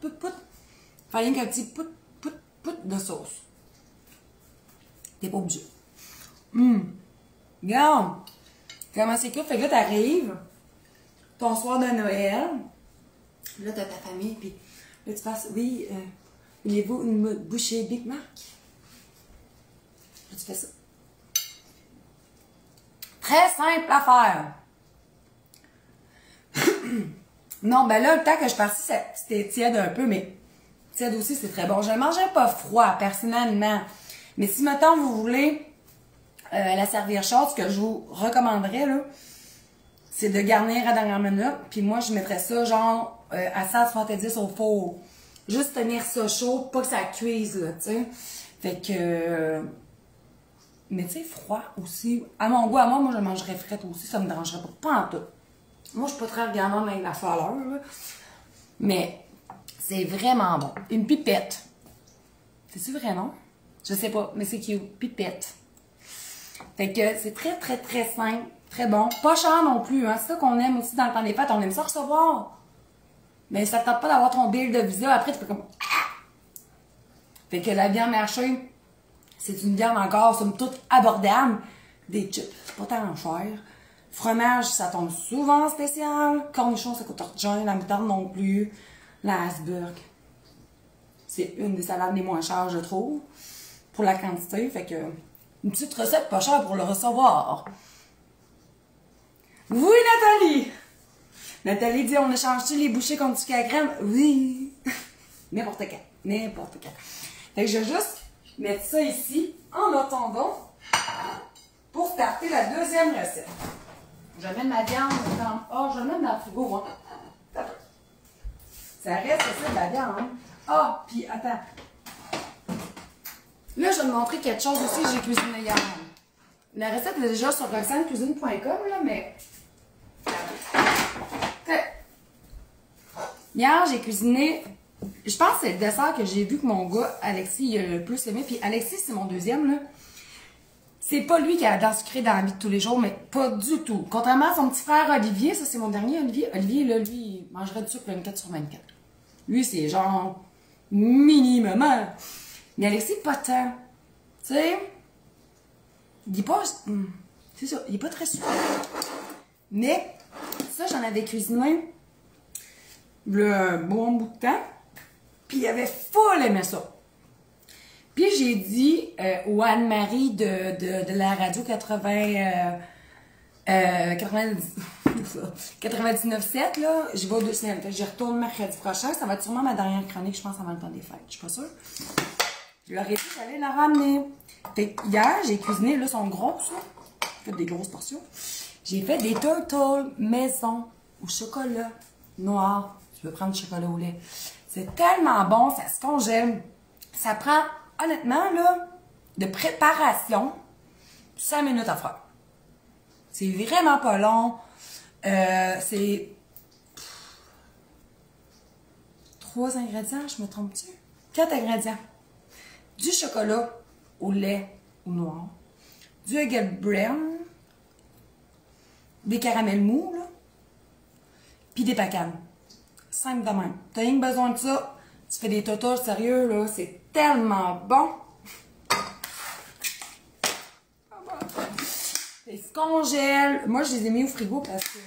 Faire rien qu'un petit pout de sauce. T'es pas obligé. Regarde! Comment c'est cool. Fait que là, t'arrives, ton soir de Noël, là, t'as ta famille, puis là, tu passes, oui, voulez-vous une bouchée Big Mac? Là, tu fais ça. Très simple à faire. Non, ben là, le temps que je suis partie, c'était tiède un peu, mais tiède aussi, c'est très bon. Je ne mangeais pas froid, personnellement. Mais si, maintenant vous voulez la servir chaude, ce que je vous recommanderais, là, c'est de garnir à dernière minute. Puis moi, je mettrais ça, genre, à 170 au four. Juste tenir ça chaud, pas que ça cuise, là, tu sais. Fait que... mais tu sais, froid aussi. À mon goût, moi, je mangerais frette aussi, ça me dérangerait pas en tout. Moi, je suis pas très regardante avec la chaleur, là. Mais c'est vraiment bon. Une pipette. C'est-tu vrai, non? Je sais pas, mais c'est cute. Pipette. Fait que c'est très, très, très simple. Très bon. Pas cher non plus, hein. C'est ça qu'on aime aussi dans le temps des fêtes. On aime ça recevoir. Mais ça ne tente pas d'avoir ton bill de visa. Après, tu peux comme... Fait que la viande hachée, c'est une viande encore, somme toute, abordable. Des chips, pas tant cher. Fromage, ça tombe souvent en spécial. Cornichons, ça coûte rien. La moutarde non plus. La Habsburg. C'est une des salades les moins chères, je trouve. Pour la quantité. Fait que, une petite recette pas chère pour le recevoir. Oui, Nathalie! Nathalie dit, on échange-tu les bouchées contre du sucre à crème? Oui! N'importe quand. N'importe quand. Fait que je vais juste mettre ça ici, en attendant, pour starter la deuxième recette. Je vais mettre ma viande dans... Oh, je vais mettre dans le frigo, hein. Ça reste ça de la viande. Ah, puis attends. Là, je vais te montrer quelque chose aussi que j'ai cuisiné hier. La recette est déjà sur roxanecuisine.com, là, mais... Hier, j'ai cuisiné, je pense que c'est le dessert que j'ai vu que mon gars, Alexis, il a le plus aimé. Puis Alexis, c'est mon deuxième, là. C'est pas lui qui a la sucrée dans la vie de tous les jours, mais pas du tout. Contrairement à son petit frère Olivier, ça c'est mon dernier Olivier. Olivier, là, lui, il mangerait du sucre 24/24. Lui, c'est genre minimum. Mais Alexis, pas tant. Tu sais, il est pas... C'est ça, il est pas très sucré. Mais, ça, j'en avais cuisiné le bon bout de temps. Puis il avait full aimé ça. Puis j'ai dit aux Anne-Marie de la radio 99.7, là, je vais aux 2 semaines. J'y retourne mercredi prochain. Ça va être sûrement ma dernière chronique, je pense, avant le temps des fêtes. Je suis pas sûre. Je leur ai dit que j'allais la ramener. Fait que hier, j'ai cuisiné, là, sont grosses, là. J'ai fait des grosses portions. J'ai fait des turtles maison au chocolat noir. Tu peux prendre du chocolat au lait. C'est tellement bon, ça se congèle. Ça prend, honnêtement, là, de préparation, 5 minutes à faire. C'est vraiment pas long. C'est 3 ingrédients, je me trompe-tu? 4 ingrédients. Du chocolat au lait au noir. Du Egglebrand. Des caramels mous, là. Puis des pacanes. Simple de même. T'as rien que besoin de ça. Tu fais des totos sérieux, là. C'est tellement bon. Ils se congèlent. Moi, je les ai mis au frigo parce que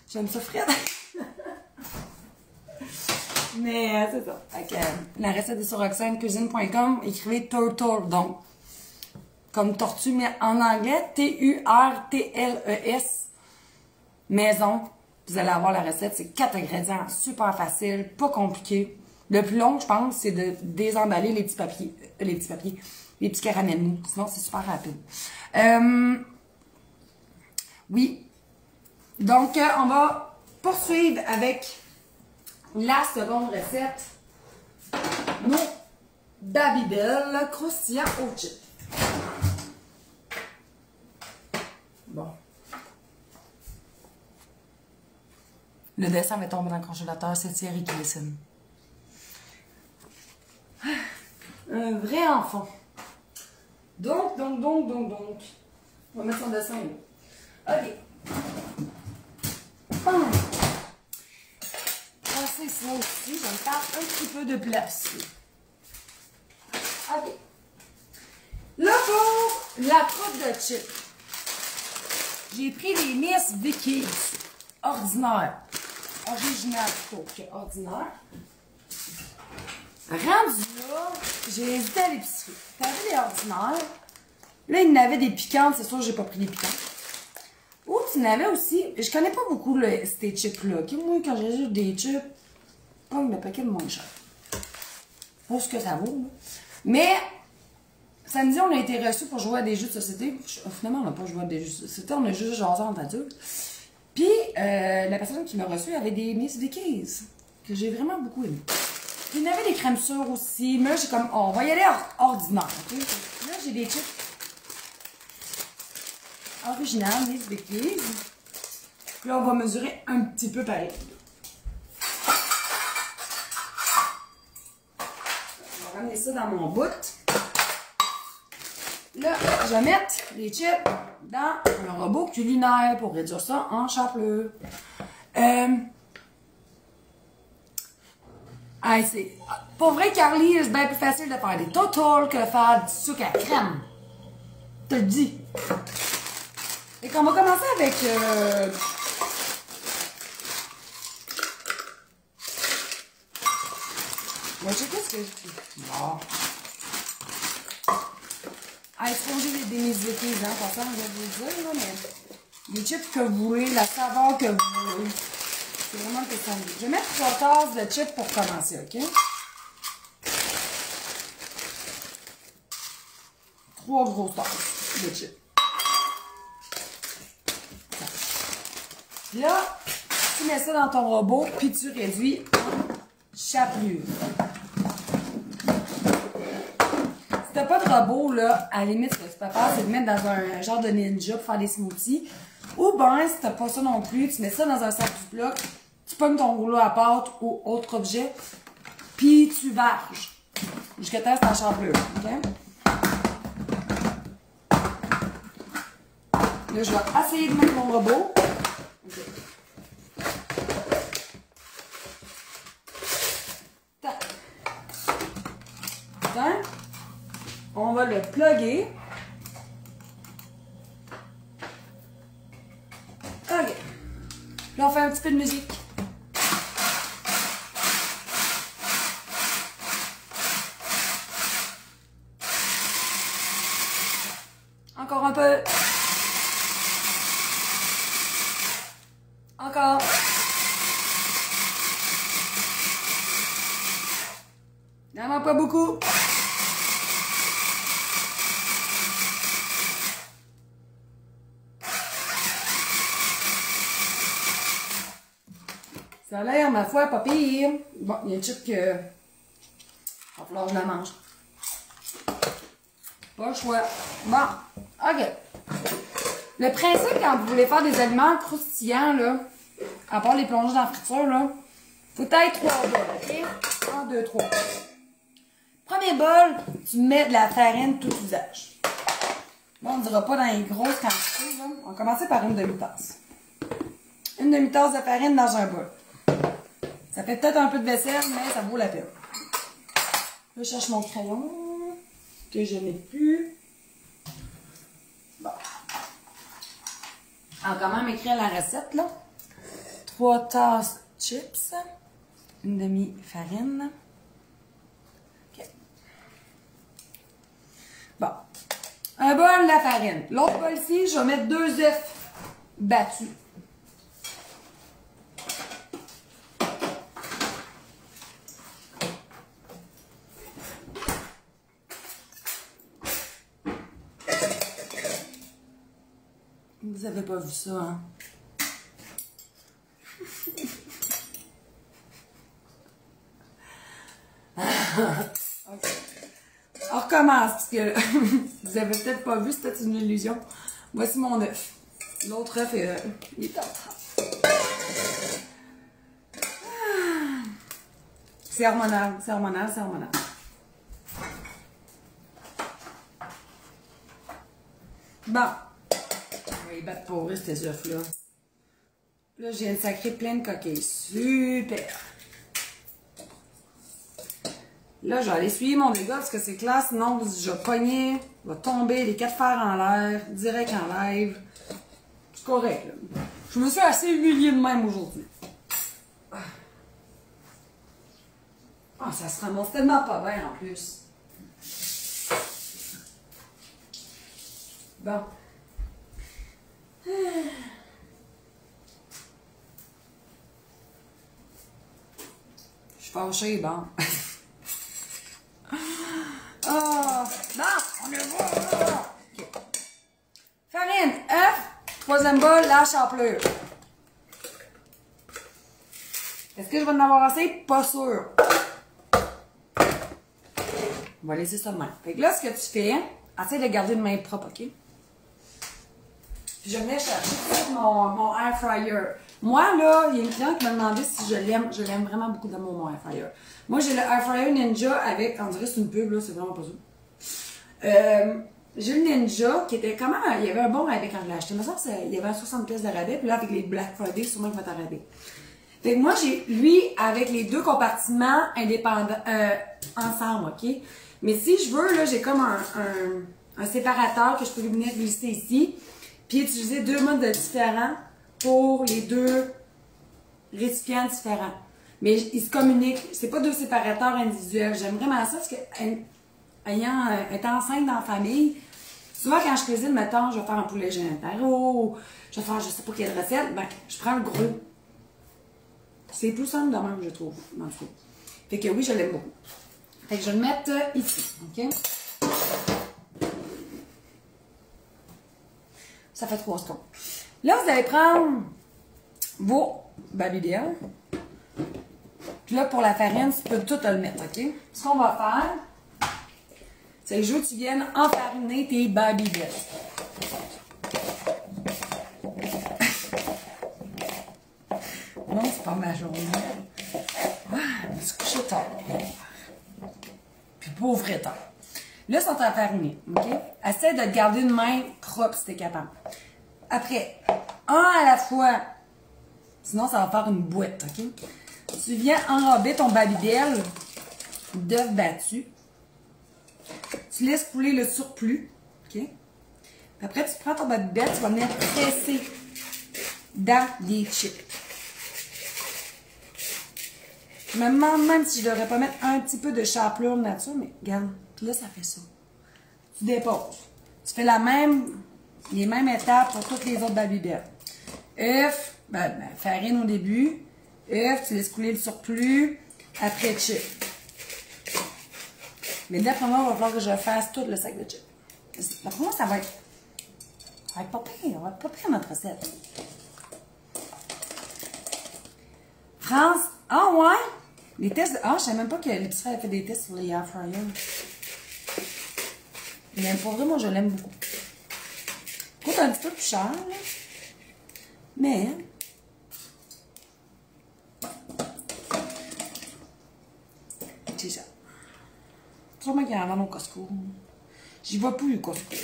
j'aime ça frais. Mais c'est ça. Fait la recette est sur roxanecuisine.com. Écrivez turtle, donc comme tortue, mais en anglais, Turtles, maison. Vous allez avoir la recette. C'est 4 ingrédients, super facile, pas compliqué. Le plus long, je pense, c'est de désemballer les petits papiers, les petits caramels mous. Sinon, c'est super rapide. Oui. Donc, on va poursuivre avec la seconde recette. Nos Babybel croustillants au chip. Bon. Le dessin va tomber dans le congélateur. C'est Thierry qui dessine. Un vrai enfant. Donc. On va mettre son dessin là. OK. Passer ça aussi. Je vais me faire un petit peu de place. OK. Là, pour la poudre de chips, j'ai pris les Miss Vickies ordinaires. Originales plutôt que ordinaires. Rendu là, j'ai hésité à l'épicerie. T'avais des ordinaires. Là, il y en avait des piquantes. C'est sûr que j'ai pas pris les piquantes. Ou tu n'avais aussi... Je connais pas beaucoup ces chips-là. Moi, quand j'ai des chips, pas le paquet le moins cher. Pour ce que ça vaut. Là. Mais, samedi, on a été reçus pour jouer à des jeux de société. Finalement, on n'a pas joué à des jeux de société. On a juste jasé en adulte. Puis, la personne qui m'a reçu avait des Miss Vickies. Que j'ai vraiment beaucoup aimé. Il y en avait des crèmes sûres aussi. Mais là, j'ai comme... on va y aller ordinaire. Okay? Là, j'ai des chips originales, Miss Vickies. Là, on va mesurer un petit peu pareil. On va ramener ça dans mon bout. Là, je vais mettre les chips dans un robot culinaire pour réduire ça en chapelure. C'est... Pour vrai, Carly, c'est bien plus facile de faire des totals que de faire du sucre à crème. Je te le dis. Et qu'on va commencer avec... On va checker ce que j'ai. Bon. Étranger des Miss Vickies, hein, pour ça, je vais vous le dire, là, mais les chips que vous voulez, la saveur que vous voulez. C'est vraiment que ça me dit. Je vais mettre 3 tasses de chips pour commencer, OK? 3 grosses tasses de chips. Là, tu mets ça dans ton robot, puis tu réduis en chapelure. Si t'as pas de robot, là, à la limite, ce que tu peux faire, c'est de mettre dans un genre de ninja pour faire des smoothies. Ou ben, si t'as pas ça non plus, tu mets ça dans un sac du bloc. Tu pognes ton rouleau à pâte ou autre objet, puis tu varges jusqu'à temps que ta chapelure, ok? Là, je vais essayer de mettre mon robot. Okay. Attends. On va le plugger. Ok. Là, on fait un petit peu de musique. Encore un peu. Encore. Il n'en a pas beaucoup. Ça a l'air, ma foi, pas pire. Bon, il y a une chip que... il va falloir que je la mange. Pas le choix. Bon, ok. Le principe, quand vous voulez faire des aliments croustillants, là, à part les plonger dans la friture, là, faut être 3 bols, ok? 1, 2, 3. Premier bol, tu mets de la farine tout usage. Là, on ne dira pas dans les grosses quantités, là. On va commencer par une demi-tasse. Une demi-tasse de farine dans un bol. Ça fait peut-être un peu de vaisselle, mais ça vaut la peine. Là, je cherche mon crayon, que je n'ai plus. Bon. On va quand même écrire la recette, là. 3 tasses chips. Une demi-farine. OK. Bon. Un bol, la farine. L'autre bol ici, je vais mettre 2 œufs battus. Vous avez pas vu ça, hein? Okay. On recommence, parce que vous avez peut-être pas vu, c'était une illusion. Voici mon œuf. L'autre œuf, il est en train. C'est hormonal, c'est hormonal, c'est hormonal. Bon. Ils battent pour eux, ces œufs-là. Là, j'ai une sacrée plein de coquilles. Super! Là, je vais aller essuyer mon dégât parce que c'est clair, sinon je vais pogner, je vais tomber, les 4 fers en l'air, direct en live. C'est correct, là. Je me suis assez humiliée de même aujourd'hui. Ah, ça se ramasse tellement pas bien en plus. Bon. Je suis fâchée, bon. Oh, non, on est bon. Okay. Farine, œuf, troisième bol, la chapelure. Est-ce que je vais en avoir assez? Pas sûr. On va laisser ça de même. Fait que là, ce que tu fais, essaie de garder de main propre, ok? Puis je venais chercher mon air fryer. Moi, là, il y a une cliente qui m'a demandé si je l'aime. Je l'aime vraiment beaucoup d'amour, mon air fryer. Moi, j'ai le air fryer Ninja avec, on dirait c'est une pub, là, c'est vraiment pas ça. J'ai le Ninja qui était quand même, il y avait un bon rabais quand je l'ai acheté. Mais ça, il y avait un 60$ de rabais. Puis là, avec les Black Friday, sûrement qu'il va être rabais. Fait que moi, j'ai lui avec les 2 compartiments indépendants, ensemble, ok? Mais si je veux, là, j'ai comme un séparateur que je peux venir glisser ici. Puis utiliser 2 modes différents pour les 2 récipients différents. Mais ils se communiquent. C'est pas 2 séparateurs individuels. J'aime vraiment ça parce que, étant enceinte dans la famille, souvent quand je cuisine, mettons, je vais faire un poulet génitaro, je vais faire je sais pas quelle recette, ben, je prends le gros. C'est plus simple de même, je trouve, dans le fond. Fait que oui, je l'aime beaucoup. Fait que je vais le mettre ici, ok? Ça fait 3 secondes. Là, vous allez prendre vos Babybel. Puis là, pour la farine, tu peux tout le mettre, ok? Ce qu'on va faire, c'est que je veux que tu viennes enfariner tes Babybel. Non, c'est pas ma journée. Ah, je me suis couchée tard. Puis pauvre tard. Là, ils sont enfarinés, OK? Essaie de te garder une main propre si t'es capable. Après, un à la fois. Sinon, ça va faire une boîte, OK? Tu viens enrober ton babybel d'œufs battus. Tu laisses couler le surplus, OK? Après, tu prends ton babybel, tu vas venir presser dans les chips. Je me demande même si je devrais pas mettre un petit peu de chapelure de nature, mais regarde, là, ça fait ça. Tu déposes. Tu fais les mêmes étapes pour toutes les autres babybel. œufs, farine au début, œufs, tu laisses couler le surplus, après chips. Mais d'après moi, il va falloir que je fasse tout le sac de chips. D'après moi, ça va être pas pire, on va être pas pire notre recette. France, ah ouais? Les tests, je savais même pas que les petits frères avaient fait des tests sur les air fryers. Mais pour vrai, moi, je l'aime beaucoup. Coûte un petit peu plus cher, là. Mais, c'est ça. Sûrement qu'il y en a au Costco. J'y vais plus, le Costco.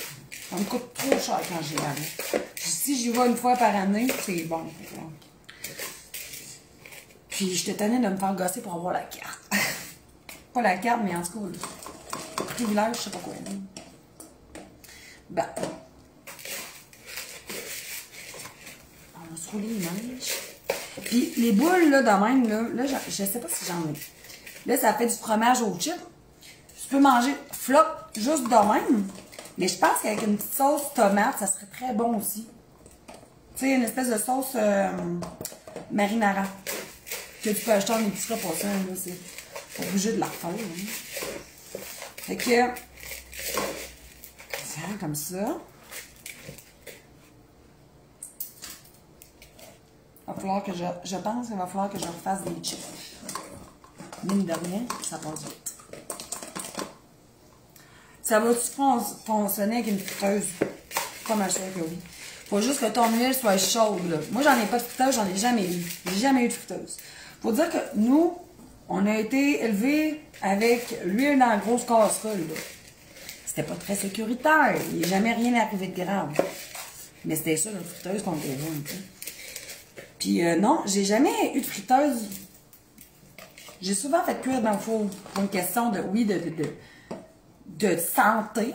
Ça me coûte trop cher quand j'y vais. Si j'y vais une fois par année, c'est bon. Puis, j'étais tannée de me faire gosser pour avoir la carte. Pas la carte, mais en tout cas, le privilège, je sais pas quoi. Ben. On va se rouler les manches. Puis, les boules, là, de même, là je sais pas si j'en ai. Là, ça fait du fromage au chip. Tu peux manger flop juste de même. Mais je pense qu'avec une petite sauce tomate, ça serait très bon aussi. Tu sais, une espèce de sauce marinara. Que tu peux acheter en épicerie pour ça. C'est obligé de la refaire. Hein. Fait que, tiens, comme ça. Il va falloir que je pense qu'il va falloir que je refasse des chips. Mine de rien, ça passe vite. Ça va-tu fonctionner avec une friteuse? Pas mal sûr que oui. Faut juste que ton huile soit chaude, là. Moi, j'en ai pas de friteuse, j'en ai jamais eu. J'ai jamais eu de friteuse. Faut dire que nous, on a été élevés avec l'huile dans la grosse casserole, là. C'était pas très sécuritaire. Il n'est jamais rien arrivé de grave. Mais c'était ça, la friteuse qu'on était là, tu sais. Puis non, j'ai jamais eu de friteuse. J'ai souvent fait cuire dans le four pour une question de, oui, de santé,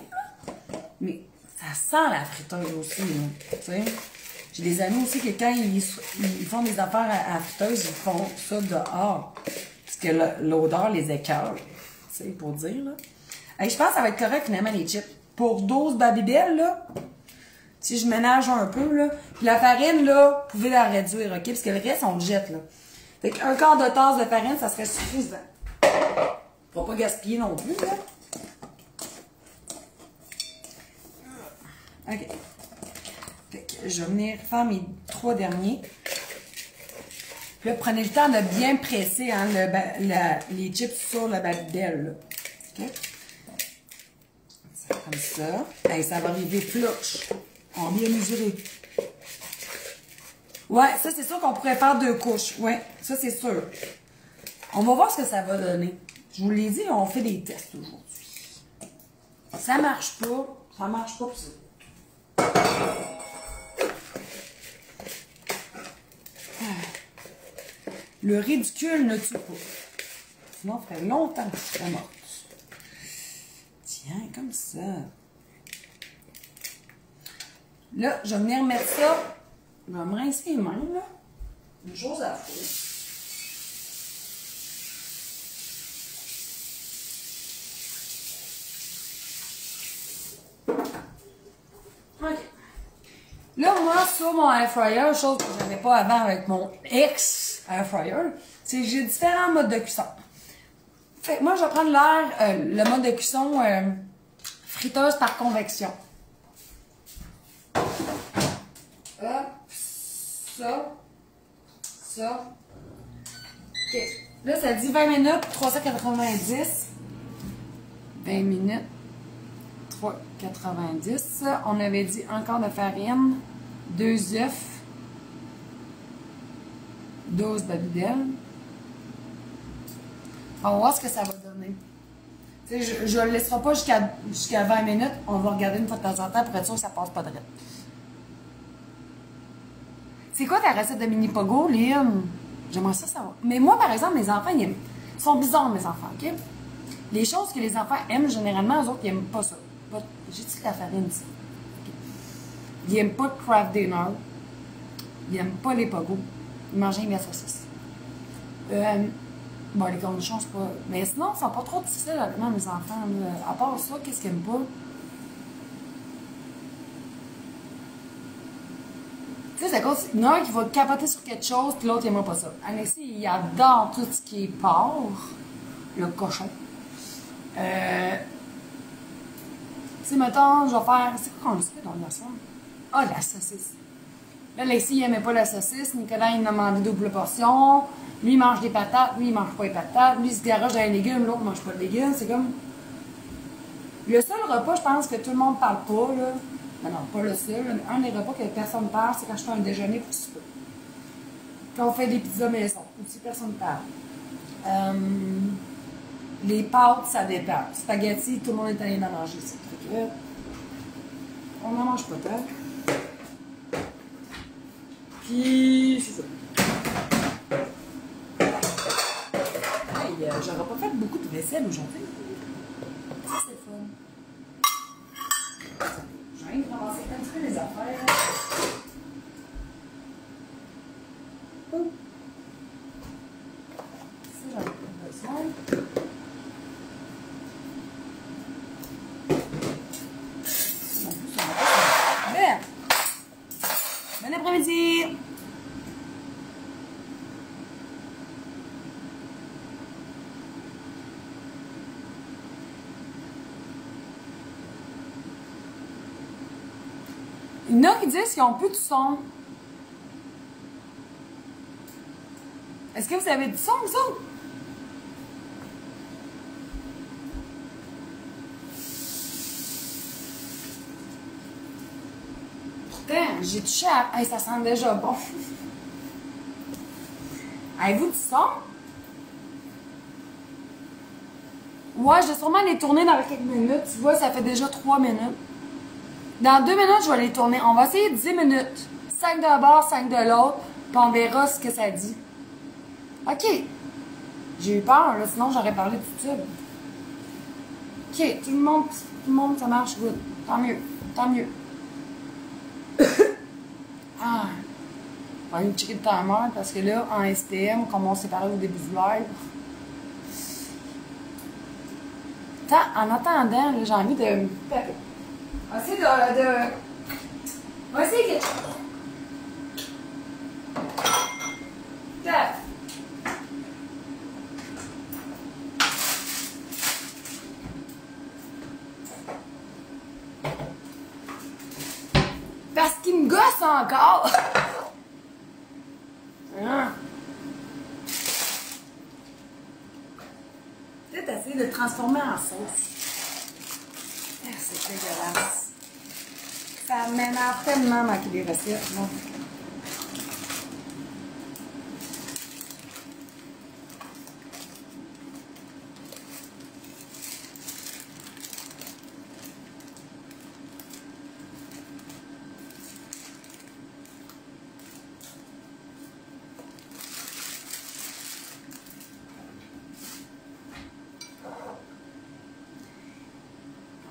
mais ça sent la friteuse aussi, tu sais. J'ai des amis aussi que quand ils font des affaires à la friteuse, ils font ça dehors, parce que l'odeur les écoeure, tu sais, pour dire, là. Et je pense que ça va être correct, finalement, les chips. Pour 12 babybel, là, si je ménage un peu, là, puis la farine, là, vous pouvez la réduire, OK? Parce que le reste, on le jette, là. Fait qu'un quart de tasse de farine, ça serait suffisant. Faut pas gaspiller non plus, là. OK. Fait que je vais venir faire mes 3 derniers. Puis là, prenez le temps de bien presser hein, les chips sur le babybel, là. OK? Comme ça. Hey, ça va arriver flush. On va bien mesurer. Ouais, ça, c'est sûr qu'on pourrait faire 2 couches. Ouais, ça, c'est sûr. On va voir ce que ça va donner. Je vous l'ai dit, on fait des tests aujourd'hui. Ça marche pas. Ça marche pas, ça. Le ridicule ne tue pas. Sinon, ça ferait longtemps que je serais morte. Tiens, comme ça. Là, je vais venir mettre ça. Je vais me rincer les mains, là. Une chose à la fois. OK. Là, moi, sur mon air fryer, chose que je n'avais pas avant avec mon ex-air fryer, c'est que j'ai différents modes de cuisson. Fait que moi, je vais prendre le mode de cuisson friteuse par convection. Ça. OK. Là, ça dit 20 minutes, 390. 20 minutes, 390. On avait dit un quart de farine, 2 œufs, 12 babydel. On va voir ce que ça va donner. Tu sais, je ne le laisserai pas jusqu'à 20 minutes. On va regarder une fois de temps en temps pour être sûr que ça passe pas de rette. C'est quoi ta recette de mini pogo, Lynn? J'aimerais ça savoir. Mais moi, par exemple, mes enfants, ils sont bizarres, mes enfants, OK? Les choses que les enfants aiment, généralement, eux autres, ils n'aiment pas ça. J'ai dit la farine ici. Okay. Ils n'aiment pas le craft dinner. Ils n'aiment pas les pogos. Ils mangent rien de la saucisse. Bon, les cornichons, c'est pas... Mais sinon, ils sont pas trop difficiles, honnêtement, mes enfants. Là. À part ça, qu'est-ce qu'ils n'aiment pas? Tu sais, c'est à cause... Il y en a un qui va capoter sur quelque chose, puis l'autre, il n'aime pas ça. Alexis, il adore tout ce qui est porc. Le cochon. Tu sais, mettons, je vais faire... C'est quoi qu'on a fait dans la soirée? Ah, la saucisse. Là, Alexis, il n'aimait pas la saucisse. Nicolas, il m'a demandé double portion. Lui, il mange des patates. Lui, il mange pas les patates. Lui, il se garoche dans les légumes. L'autre, il mange pas de légumes. C'est comme... Le seul repas, je pense, que tout le monde parle pas, là... Non, pas le seul. Un des repas que personne ne parle, c'est quand je fais un déjeuner pour souper. Quand on fait des pizzas maison, aussi personne ne parle. Les pâtes, ça dépend. Spaghetti, tout le monde est allé en manger. On n'en mange pas tant. Puis, c'est ça. Hey, j'aurais pas fait beaucoup de vaisselle aujourd'hui. Ça, c'est fun. J'ai envie de ramasser un petit peu les affaires. Oh. Ça, j'en ai pas besoin. Bon après-midi! Il y en a qui disent qu'ils n'ont plus de son. Est-ce que vous avez du son, vous autres? Pourtant, j'ai touché à... Hey, ça sent déjà bon. Avez-vous du son? Ouais, je vais sûrement les tourner dans quelques minutes. Tu vois, ça fait déjà 3 minutes. Dans 2 minutes, je vais les tourner. On va essayer 10 minutes. 5 d'un bord, 5 de l'autre. Puis on verra ce que ça dit. OK. J'ai eu peur, là, sinon j'aurais parlé tout seul. OK, tout le monde, ça marche good. Tant mieux, tant mieux. Ah. On va aller checker le timer parce que là, en STM, comme on s'est parlé au début du live. En attendant, j'ai envie de me taper. On va essayer On va essayer quelque chose. Tape. Parce qu'il me gosse encore. Peut-être essayer de le transformer en sauce. Ah, c'est dégueulasse. Ça m'énerve tellement manquer des recettes. Bon.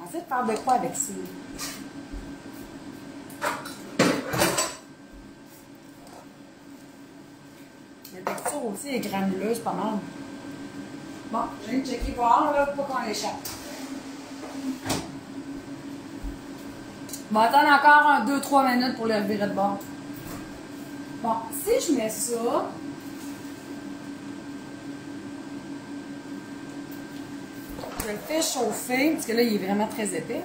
On essaie de faire de quoi avec ça? La texture aussi est granuleuse, pas mal. Bon, je viens de checker voir, là, pour pas qu'on l'échappe. On va attendre encore 2-3 minutes pour le revirer de bord. Bon, si je mets ça... Je le fais chauffer, parce que là, il est vraiment très épais.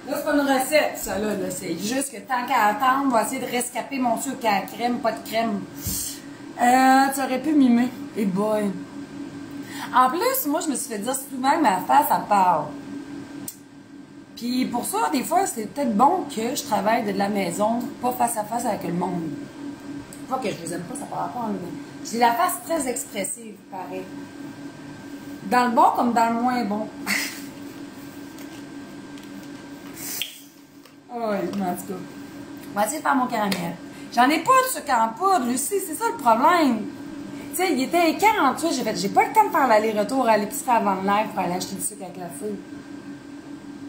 Là, c'est pas une recette, ça, là. C'est juste que tant qu'à attendre, on va essayer de rescaper mon sucre à la crème, pas de crème. Tu aurais pu mimer. Et boy. En plus, moi, je me suis fait dire souvent que ma face, elle parle. Puis pour ça, des fois, c'est peut-être bon que je travaille de la maison, pas face à face avec le monde. Pas que je vous aime pas, ça par rapport à... J'ai la face très expressive, pareil. Dans le bon comme dans le moins bon. Oui, en tout cas. On va essayer de faire mon caramel. J'en ai pas de sucre en poudre, Lucie, c'est ça le problème. Tu sais, il était 48, j'ai pas le temps de faire l'aller-retour à l'épicerie avant le live pour aller acheter du sucre avec la fille.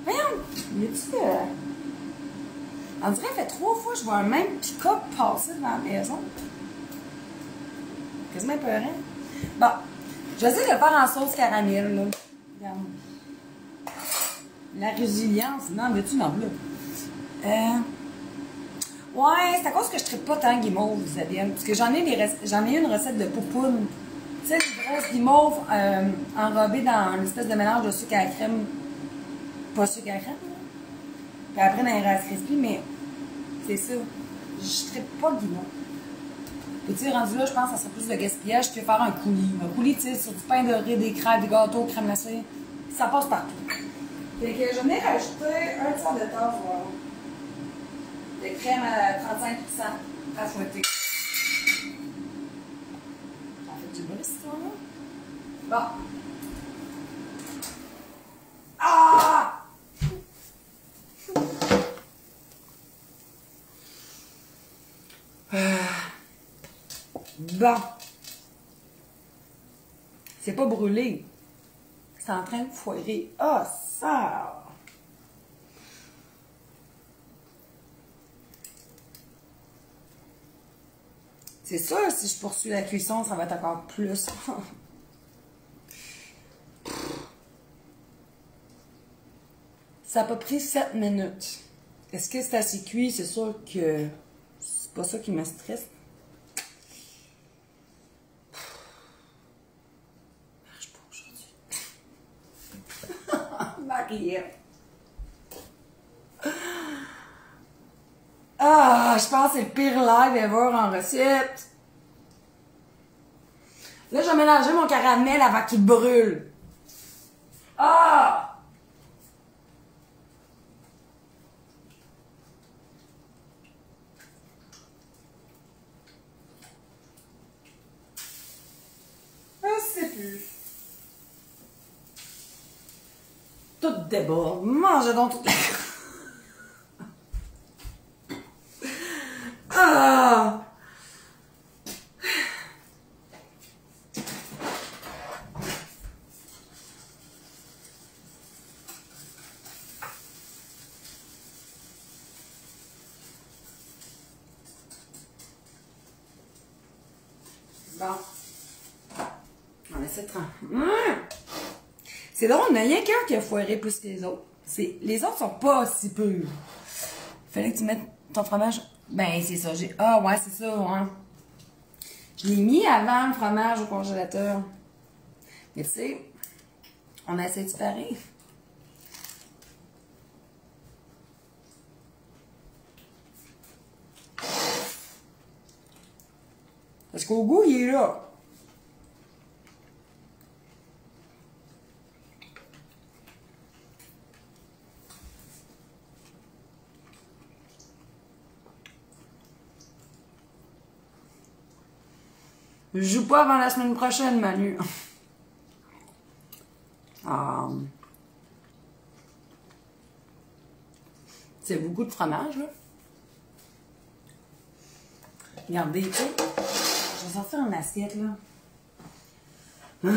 Voyons, y a-tu on dirait que ça fait 3 fois que je vois un même pick-up passer devant la maison. Quasiment peurant. Bon, je vais essayer de le faire en sauce caramel, là. Regarde. La résilience, non, veux-tu, non, là. Ouais, c'est à cause que je ne traite pas tant guimauve, Isabelle. Parce que j'en ai une recette de poupoune. Tu sais, une grosse guimauve enrobée dans une espèce de mélange de sucre à la crème. Pas sucre à la crème, là. Puis après, dans les Rice Krispies, mais c'est ça. Je ne traite pas guimauve. Puis tu sais, rendu là, je pense que ça serait plus de gaspillage. Je peux faire un coulis. Un coulis, tu sais, sur du pain doré, des crêpes, des gâteaux, crème glacée. Ça passe partout. Fait que j'en ai rajouté un tiers de tasse, voilà. De crème à 35% à fouetter. Ça fait du bruit, cette histoire-là? Bon. Ah! Bon. C'est pas brûlé. C'est en train de foirer. Ah, ça! C'est sûr, si je poursuis la cuisson, ça va être encore plus. Ça a pas pris 7 minutes. Est-ce que c'est assez cuit? C'est sûr que c'est pas ça qui me stresse. Marche pas aujourd'hui. Mariette. Ah, je pense que c'est le pire live ever en recette. Là, je vais mélanger mon caramel avant qu'il brûle. Ah! Je sais plus. Tout déborde. Mangez donc tout. Ah! Bon. On essaie de prendre. C'est drôle, il n'y a rien qu'un qui a foiré plus que les autres. Les autres sont pas si purs. Fallait que tu mettes ton fromage. Ben, c'est ça. Ah, ouais, c'est ça, ouais. Je l'ai mis avant le fromage au congélateur. Mais tu sais, on a essayé de pareil. Parce qu'au goût, il est là. Je joue pas avant la semaine prochaine, Manu. Ah. C'est beaucoup de fromage, là. Regardez, tu sais. Je vais sortir une assiette, là. Ah.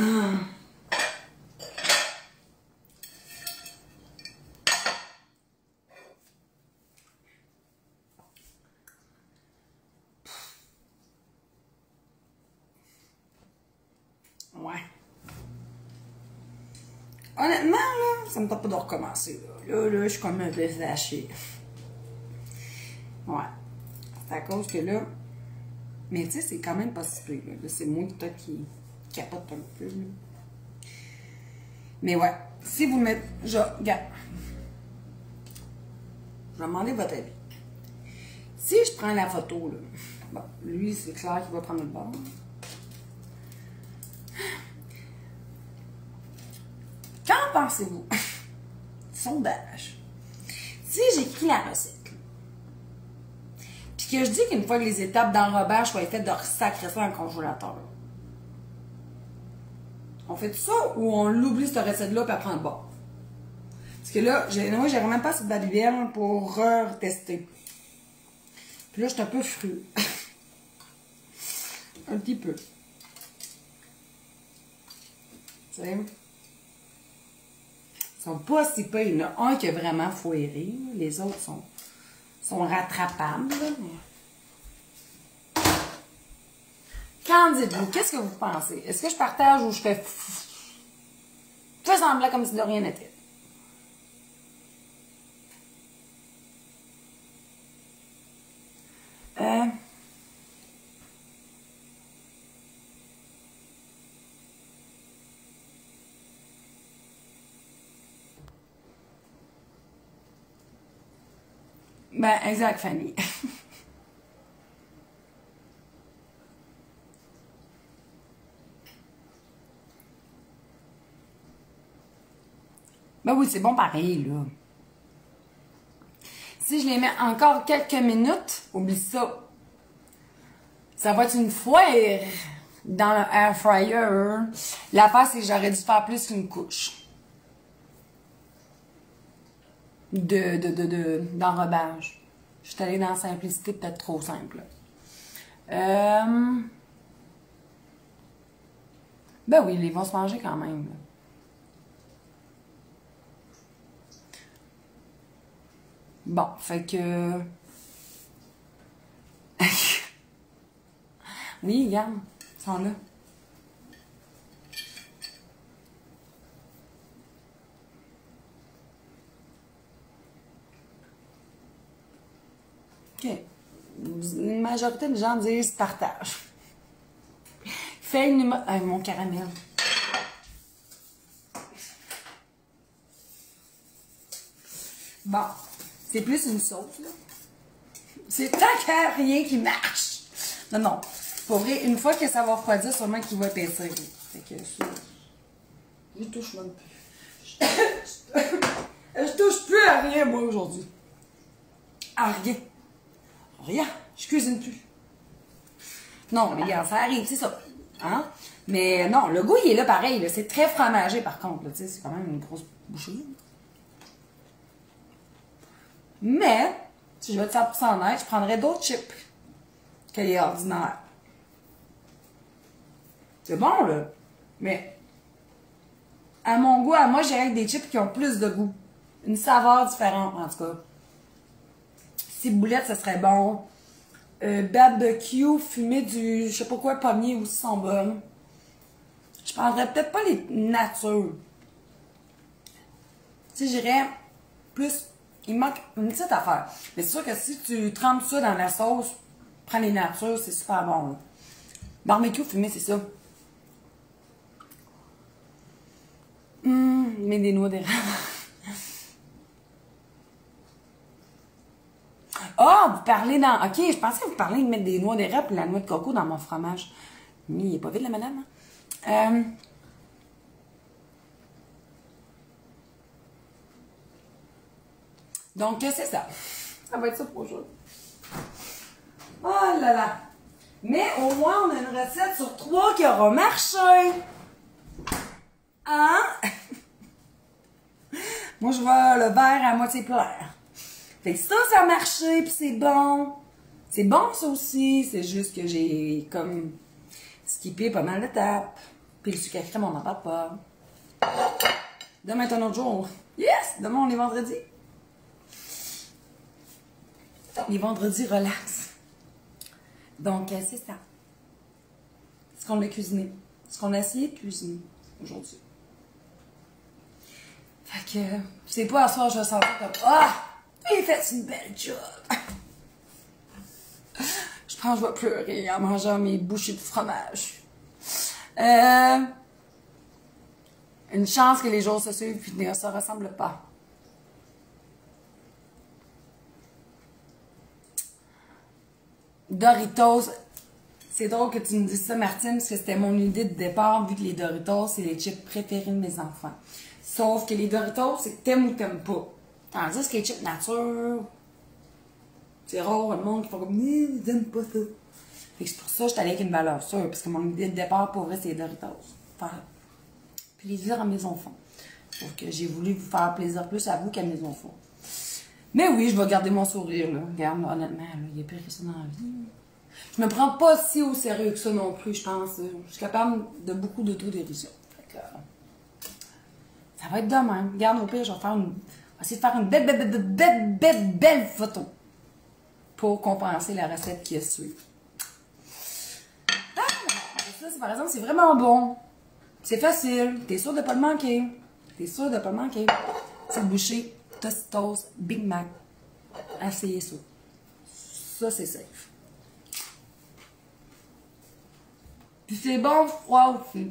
Ouais. Honnêtement, là, ça me tente pas de recommencer. Là, je suis comme un peu flashée. Ouais. C'est à cause que là... Mais tu sais, c'est quand même pas si peu. Là, c'est moi que toi qui capote un peu. Là. Mais ouais. Si vous mettez... Regarde. Je vais demander votre avis. Si je prends la photo, là... Bon, lui, c'est clair qu'il va prendre le bord. Qu'en pensez-vous? Sondage. si j'écris la recette, puis que je dis qu'une fois que les étapes d'enrobage soient faites, de sacrer ça dans le congélateur, on fait tout ça ou on l'oublie cette recette-là puis elle prend le bord? Parce que là, moi, j'ai vraiment pas cette baluelle pour retester. Puis là, je suis un peu fru. Un petit peu. Tu sais? Ils sont pas si pires. Il y en a un qui a vraiment foiré. Les autres sont rattrapables. Mais... Qu'en dites-vous? Qu'est-ce que vous pensez? Est-ce que je partage ou je fais semblant comme si de rien n'était? Ben, exact, Fanny. Ben oui, c'est bon pareil, là. Si je les mets encore quelques minutes, oublie ça. Ça va être une foire dans le air fryer. L'affaire, c'est que j'aurais dû faire plus qu'une couche d'enrobage. Je suis allée dans la simplicité, peut-être trop simple. Ben oui, ils vont se manger quand même. Bon, fait que... Oui, regarde, ils sont là. OK. Une majorité de gens disent partage. Fais une... mon caramel. Bon, c'est plus une sauce, là. C'est tant qu'il n'y a rien qui marche. Non, non. Pour vrai, une fois que ça va refroidir, sûrement qu'il va épaissir. Fait que ça... Je touche même plus. Je touche plus à rien, moi, aujourd'hui. À rien. Rien. Je cuisine plus. Non, mais regarde, ça arrive, c'est ça. Hein? Mais non, le goût, il est là pareil. Là. C'est très fromagé, par contre. C'est quand même une grosse bouchée. Mais, si je veux être 100% honnête, je prendrais d'autres chips que les ordinaires. C'est bon, là. Mais, à mon goût, à moi, j'irais avec des chips qui ont plus de goût. Une saveur différente, en tout cas. Ciboulette, ça serait bon. Barbecue, fumé du, je sais pas quoi, pommier aussi sont bonnes. Je prendrais peut-être pas les natures. Tu sais, j'irais plus... Il manque une petite affaire. Mais c'est sûr que si tu trempes ça dans la sauce, prends les natures, c'est super bon. Là. Barbecue fumé, c'est ça. Mais des noix d'érable. Ah, vous parlez dans... OK, je pensais que vous parliez de mettre des noix d'érable et la noix de coco dans mon fromage. Mais il est pas vite, la madame. Hein? Donc, c'est ça. Ça va être ça pour aujourd'hui. Oh là là. Mais au moins, on a une recette sur 3 qui aura marché. Hein? Moi, je vois le verre à moitié plein. Fait que ça a marché, puis c'est bon. C'est bon, ça aussi. C'est juste que j'ai comme skippé pas mal d'étapes. Puis le sucre à crème, on n'en parle pas. Demain est un autre jour. Yes! Demain, on est vendredi. Les vendredis, relax. Donc, c'est ça. Ce qu'on a cuisiné. Ce qu'on a essayé de cuisiner aujourd'hui. Fait que, c'est pas à soir, je vais sentir comme, ah! Il fait une belle job! Je pense que je vais pleurer en mangeant mes bouchées de fromage. Une chance que les jours se suivent puis ne se ressemblent pas. Doritos. C'est drôle que tu me dises ça, Martine, parce que c'était mon idée de départ, vu que les Doritos, c'est les chips préférés de mes enfants. Sauf que les Doritos, c'est que t'aimes ou t'aimes pas. Tandis que ketchup nature, c'est rare le monde qui fait comme, ils n'aiment pas ça. Fait que c'est pour ça que j'étais allée avec une valeur sûre, parce que mon idée de départ, pour vrai, c'est les Doritos. Faire plaisir à mes enfants. Donc, j'ai voulu vous faire plaisir plus à vous qu'à mes enfants. Mais oui, je vais garder mon sourire, là. Regarde, honnêtement, il y a pire que ça dans la vie. Je me prends pas si au sérieux que ça non plus, je pense. Je suis capable de beaucoup d'autodérision. Fait que, ça va être de même. Regarde, au pire, je vais essayer de faire une belle photo pour compenser la recette qui est suivie. Ça, par exemple, c'est vraiment bon. C'est facile. T'es sûr de pas le manquer. T'es sûr de pas le manquer. Petite bouchée, Tostitos, Big Mac. Essayez ça. Ça, c'est safe. Puis c'est bon froid aussi.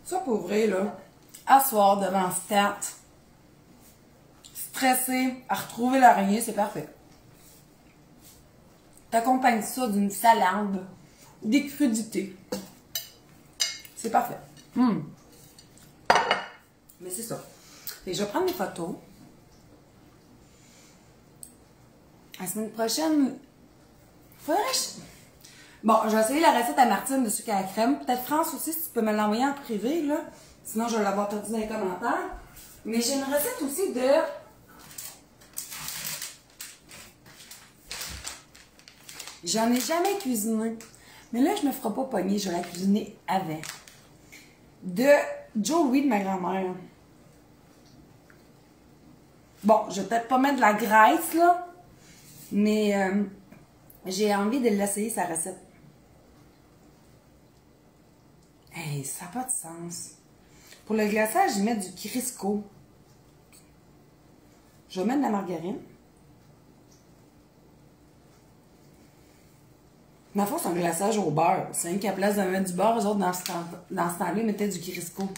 Ça, pour vrai, là, asseoir devant Stat, stressé, à retrouver l'araignée, c'est parfait. T'accompagnes ça d'une salade ou des crudités. C'est parfait. Mais c'est ça. Et je vais prendre des photos. La semaine prochaine, bon, je vais essayer la recette à Martine de sucre à la crème. Peut-être France aussi, si tu peux me l'envoyer en privé, là. Sinon, je vais l'avoir perdu dans les commentaires. Mais j'ai une recette aussi de... J'en ai jamais cuisiné. Mais là, je me ferai pas pogner. Je vais la cuisiner avant. De Joe Louis de ma grand-mère. Bon, je vais peut-être pas mettre de la graisse, là. Mais j'ai envie de l'essayer, sa recette. Hey, ça n'a pas de sens. Pour le glaçage, je vais mettre du Crisco. Je vais mettre de la margarine. Dans le fond, c'est un glaçage au beurre. C'est un qu'à place de mettre du beurre, eux autres, dans ce temps-là, ils mettaient du Crisco. OK.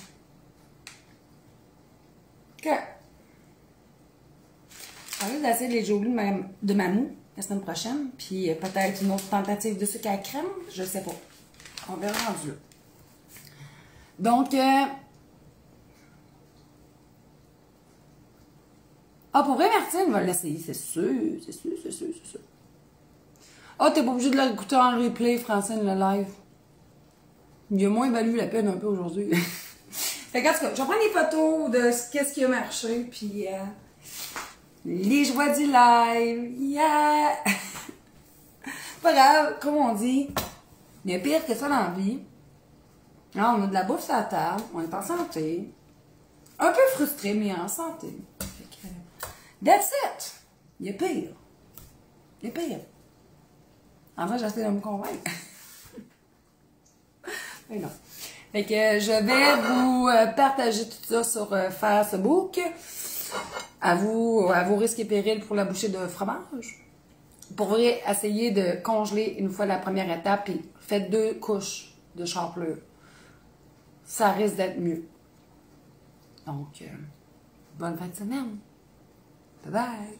J'ai envie d'essayer les jolis de Mamou la semaine prochaine. Puis peut-être une autre tentative de sucre à la crème. Je sais pas. On verra rendu là. Donc, pour vrai, Martine va l'essayer, c'est sûr. C'est sûr, c'est sûr, c'est sûr. T'es pas obligé de l'écouter en replay, Francine, le live. Il a moins valu la peine un peu aujourd'hui. Fait qu'en tout cas, je vais prendre des photos de qu'est-ce qui a marché, puis les joies du live. Yeah! Pas grave, comme on dit, il y a pire que ça dans la vie. Là, on a de la bouffe sur la table, on est en santé. Un peu frustré, mais en santé. Fait que, that's it! Il y a pire. Il y a pire. En vrai, j'essaie de me convaincre. Mais non. Fait que je vais vous partager tout ça sur Facebook. À vos risques et périls pour la bouchée de fromage. Pour vrai, essayez de congeler une fois la première étape et faites 2 couches de chapelure. Ça risque d'être mieux. Donc, bonne fin de semaine. Bye bye!